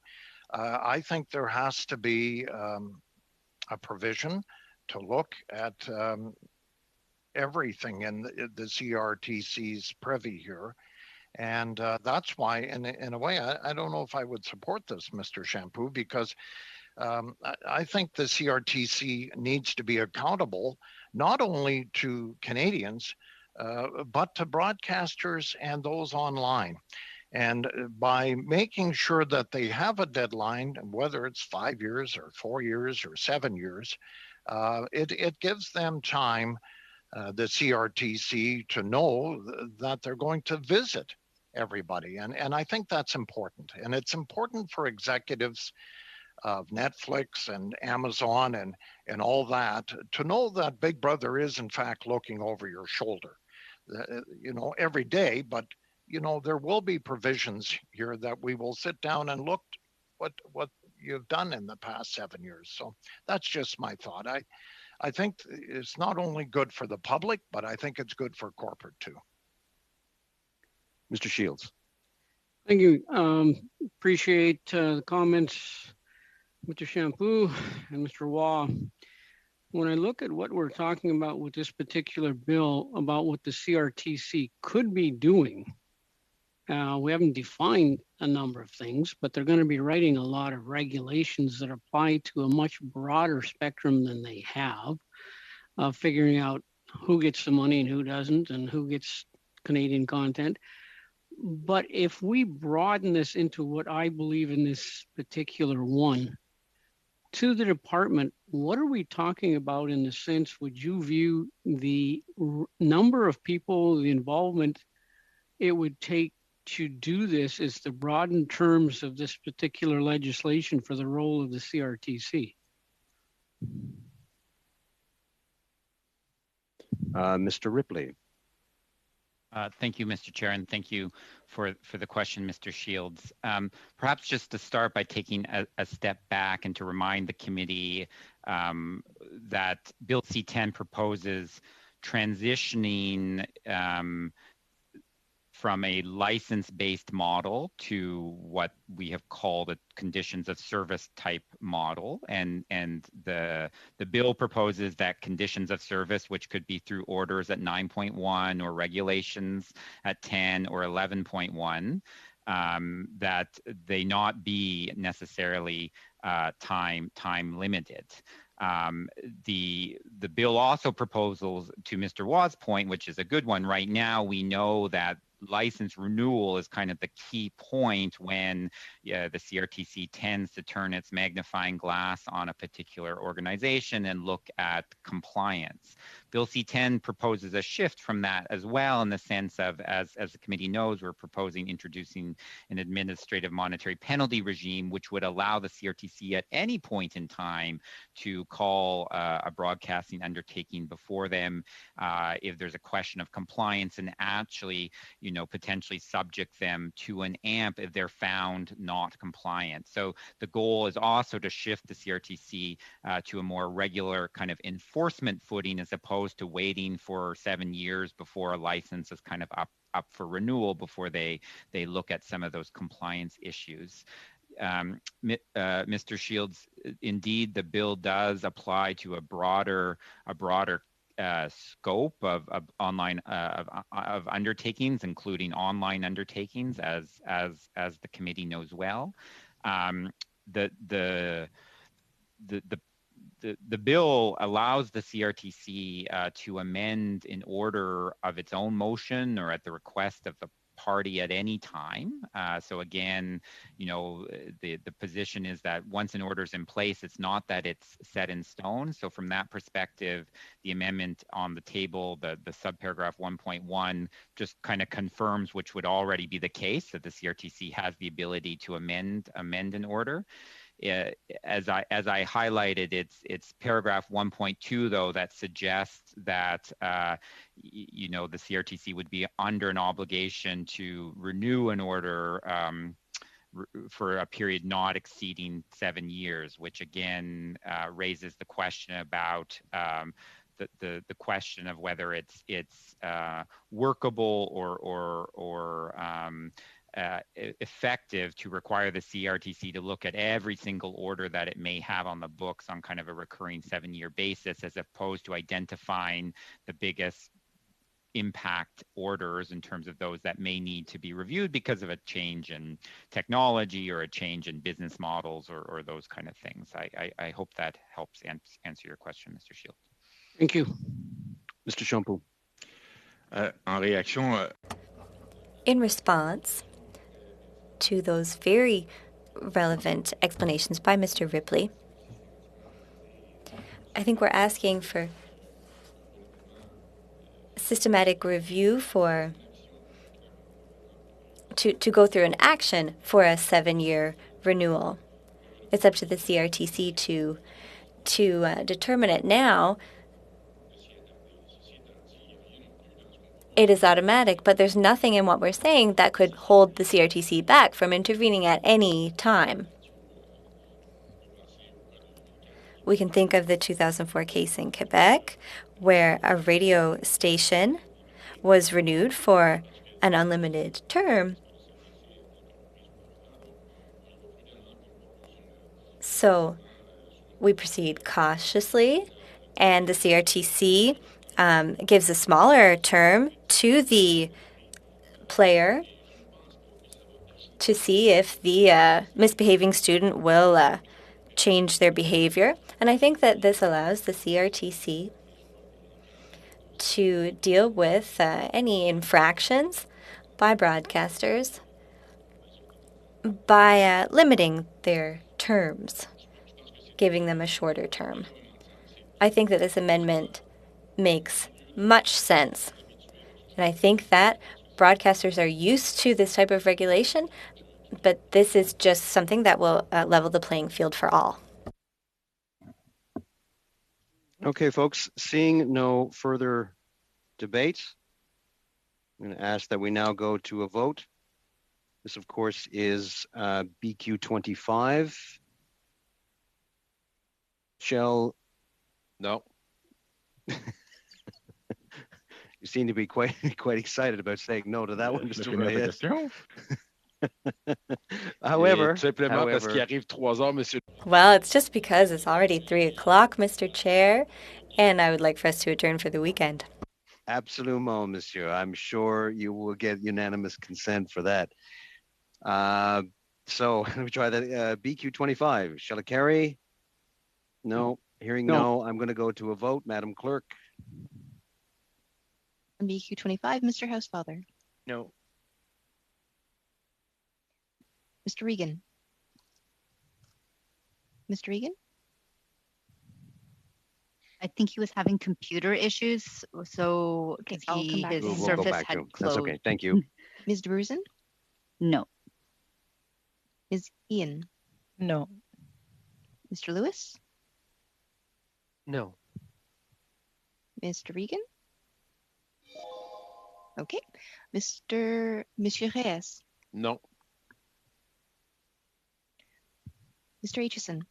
I think there has to be a provision to look at everything in the CRTC's privy here. And that's why, in a way, I don't know if I would support this, Mr. Champoux, because I think the CRTC needs to be accountable not only to Canadians, but to broadcasters and those online. And by making sure that they have a deadline, whether it's 5 years or 4 years or 7 years, it gives them time, the CRTC, to know that they're going to visit everybody. And I think that's important. And it's important for executives of Netflix and Amazon and all that to know that Big Brother is in fact looking over your shoulder, every day. But, there will be provisions here that we will sit down and look what you've done in the past 7 years. So that's just my thought. I think it's not only good for the public, but I think it's good for corporate too. Mr. Shields. Thank you. Appreciate the comments, Mr. Champoux and Mr. Waugh. When I look at what we're talking about with this particular bill, about what the CRTC could be doing, we haven't defined a number of things, but they're going to be writing a lot of regulations that apply to a much broader spectrum than they have, figuring out who gets the money and who doesn't, and who gets Canadian content. But if we broaden this into what I believe in this particular one, to the department, what are we talking about in the sense, would you view the number of people, the involvement it would take to do this as the broadened terms of this particular legislation for the role of the CRTC? Mr. Ripley. Thank you, Mr. Chair, and thank you for the question, Mr. Shields. Perhaps just to start by taking a step back and to remind the committee that Bill C-10 proposes transitioning from a license-based model to what we have called a conditions of service type model. And the bill proposes that conditions of service, which could be through orders at 9.1 or regulations at 10 or 11.1, that they not be necessarily time limited. The bill also proposes, to Mr. Waugh's point, which is a good one, right now we know that license renewal is kind of the key point when the CRTC tends to turn its magnifying glass on a particular organization and look at compliance. Bill C-10 proposes a shift from that as well, in the sense of, as the committee knows, we're proposing introducing an administrative monetary penalty regime, which would allow the CRTC at any point in time to call a broadcasting undertaking before them if there's a question of compliance, and actually, potentially subject them to an AMP if they're found not compliant. So the goal is also to shift the CRTC to a more regular kind of enforcement footing, as opposed to waiting for 7 years before a license is kind of up for renewal before they look at some of those compliance issues. Mr. Shields, indeed, the bill does apply to a broader scope of online of undertakings, including online undertakings, as the committee knows well. The bill allows the CRTC to amend in order of its own motion or at the request of the party at any time. So again, the position is that once an order is in place, it's not that it's set in stone. So from that perspective, the amendment on the table, the subparagraph 1.1, just kind of confirms, which would already be the case, that the CRTC has the ability to amend an order. As I highlighted, it's paragraph 1.2 though that suggests that the CRTC would be under an obligation to renew an order for a period not exceeding 7 years, which again raises the question about the question of whether it's workable or effective to require the CRTC to look at every single order that it may have on the books on kind of a recurring 7-year basis, as opposed to identifying the biggest impact orders in terms of those that may need to be reviewed because of a change in technology or a change in business models or those kind of things. I hope that helps answer your question, Mr. Shields. Thank you. Mr. Champoux. En réaction, In response to those very relevant explanations by Mr. Ripley, I think we're asking for systematic review to go through an action for a 7-year renewal. It's up to the CRTC to determine it. Now, it is automatic, but there's nothing in what we're saying that could hold the CRTC back from intervening at any time. We can think of the 2004 case in Quebec, where a radio station was renewed for an unlimited term. So we proceed cautiously, and the CRTC gives a smaller term to the player to see if the misbehaving student will change their behavior. And I think that this allows the CRTC to deal with any infractions by broadcasters by limiting their terms, giving them a shorter term. I think that this amendment makes much sense. And I think that broadcasters are used to this type of regulation, but this is just something that will level the playing field for all. Okay, folks, seeing no further debate, I'm going to ask that we now go to a vote. This, of course, is BQ 25. Shall... No. You seem to be quite excited about saying no to that one, Mr. Reyes. However, parce qu'il arrive 3 heures, monsieur. Well, it's just because it's already 3 o'clock, Mr. Chair, and I would like for us to adjourn for the weekend. Absolument, monsieur. I'm sure you will get unanimous consent for that. So let me try that. BQ 25. Shall it carry? No. Hearing no, I'm going to go to a vote. Madam Clerk. On BQ 25, Mr. Housefather. No. Mr. Regan. Mr. Regan? I think he was having computer issues, so Okay, because I'll come back his to him. We'll go surface back to had him. closed. That's okay. Thank you. Ms. Brusen? No. Ms. Ian? No. Mr. Lewis? No. Mr. Regan? Okay. Monsieur Reyes? No. Mr. Aitchison?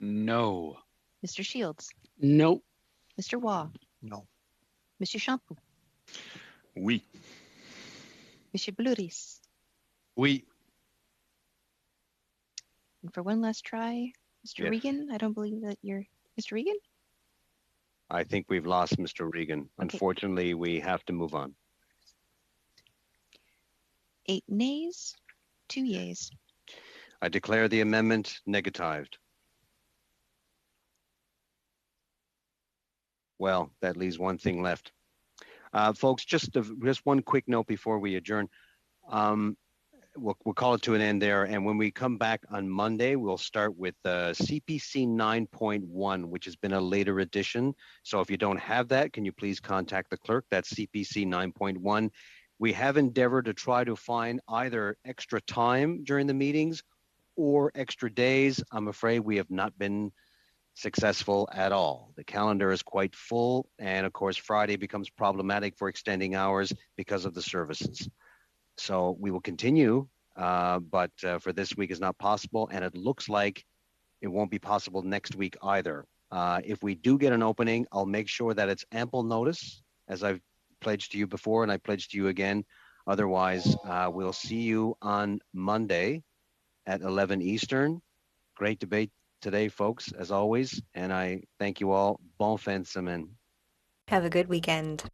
No. Mr. Shields? No. Mr. Waugh? No. Monsieur Champoux? Oui. Monsieur Blouris? Oui. And for one last try, Mr. Yes. Regan, I don't believe that you're Mr. Regan? I think we've lost Mr. Regan. Okay. Unfortunately, we have to move on. 8 nays, 2 yeas. I declare the amendment negatived. Well, that leaves one thing left. Folks, just one quick note before we adjourn. We'll call it to an end there. And when we come back on Monday, we'll start with CPC 9.1, which has been a later edition. So if you don't have that, can you please contact the clerk? That's CPC 9.1. We have endeavored to try to find either extra time during the meetings or extra days. I'm afraid we have not been successful at all. The calendar is quite full. And of course, Friday becomes problematic for extending hours because of the services. So we will continue, but for this week is not possible. And it looks like it won't be possible next week either. If we do get an opening, I'll make sure that it's ample notice, as I've pledged to you before, and I pledged to you again. Otherwise, we'll see you on Monday at 11 Eastern. Great debate today, folks, as always. And I thank you all. Bon fin de semaine. Have a good weekend.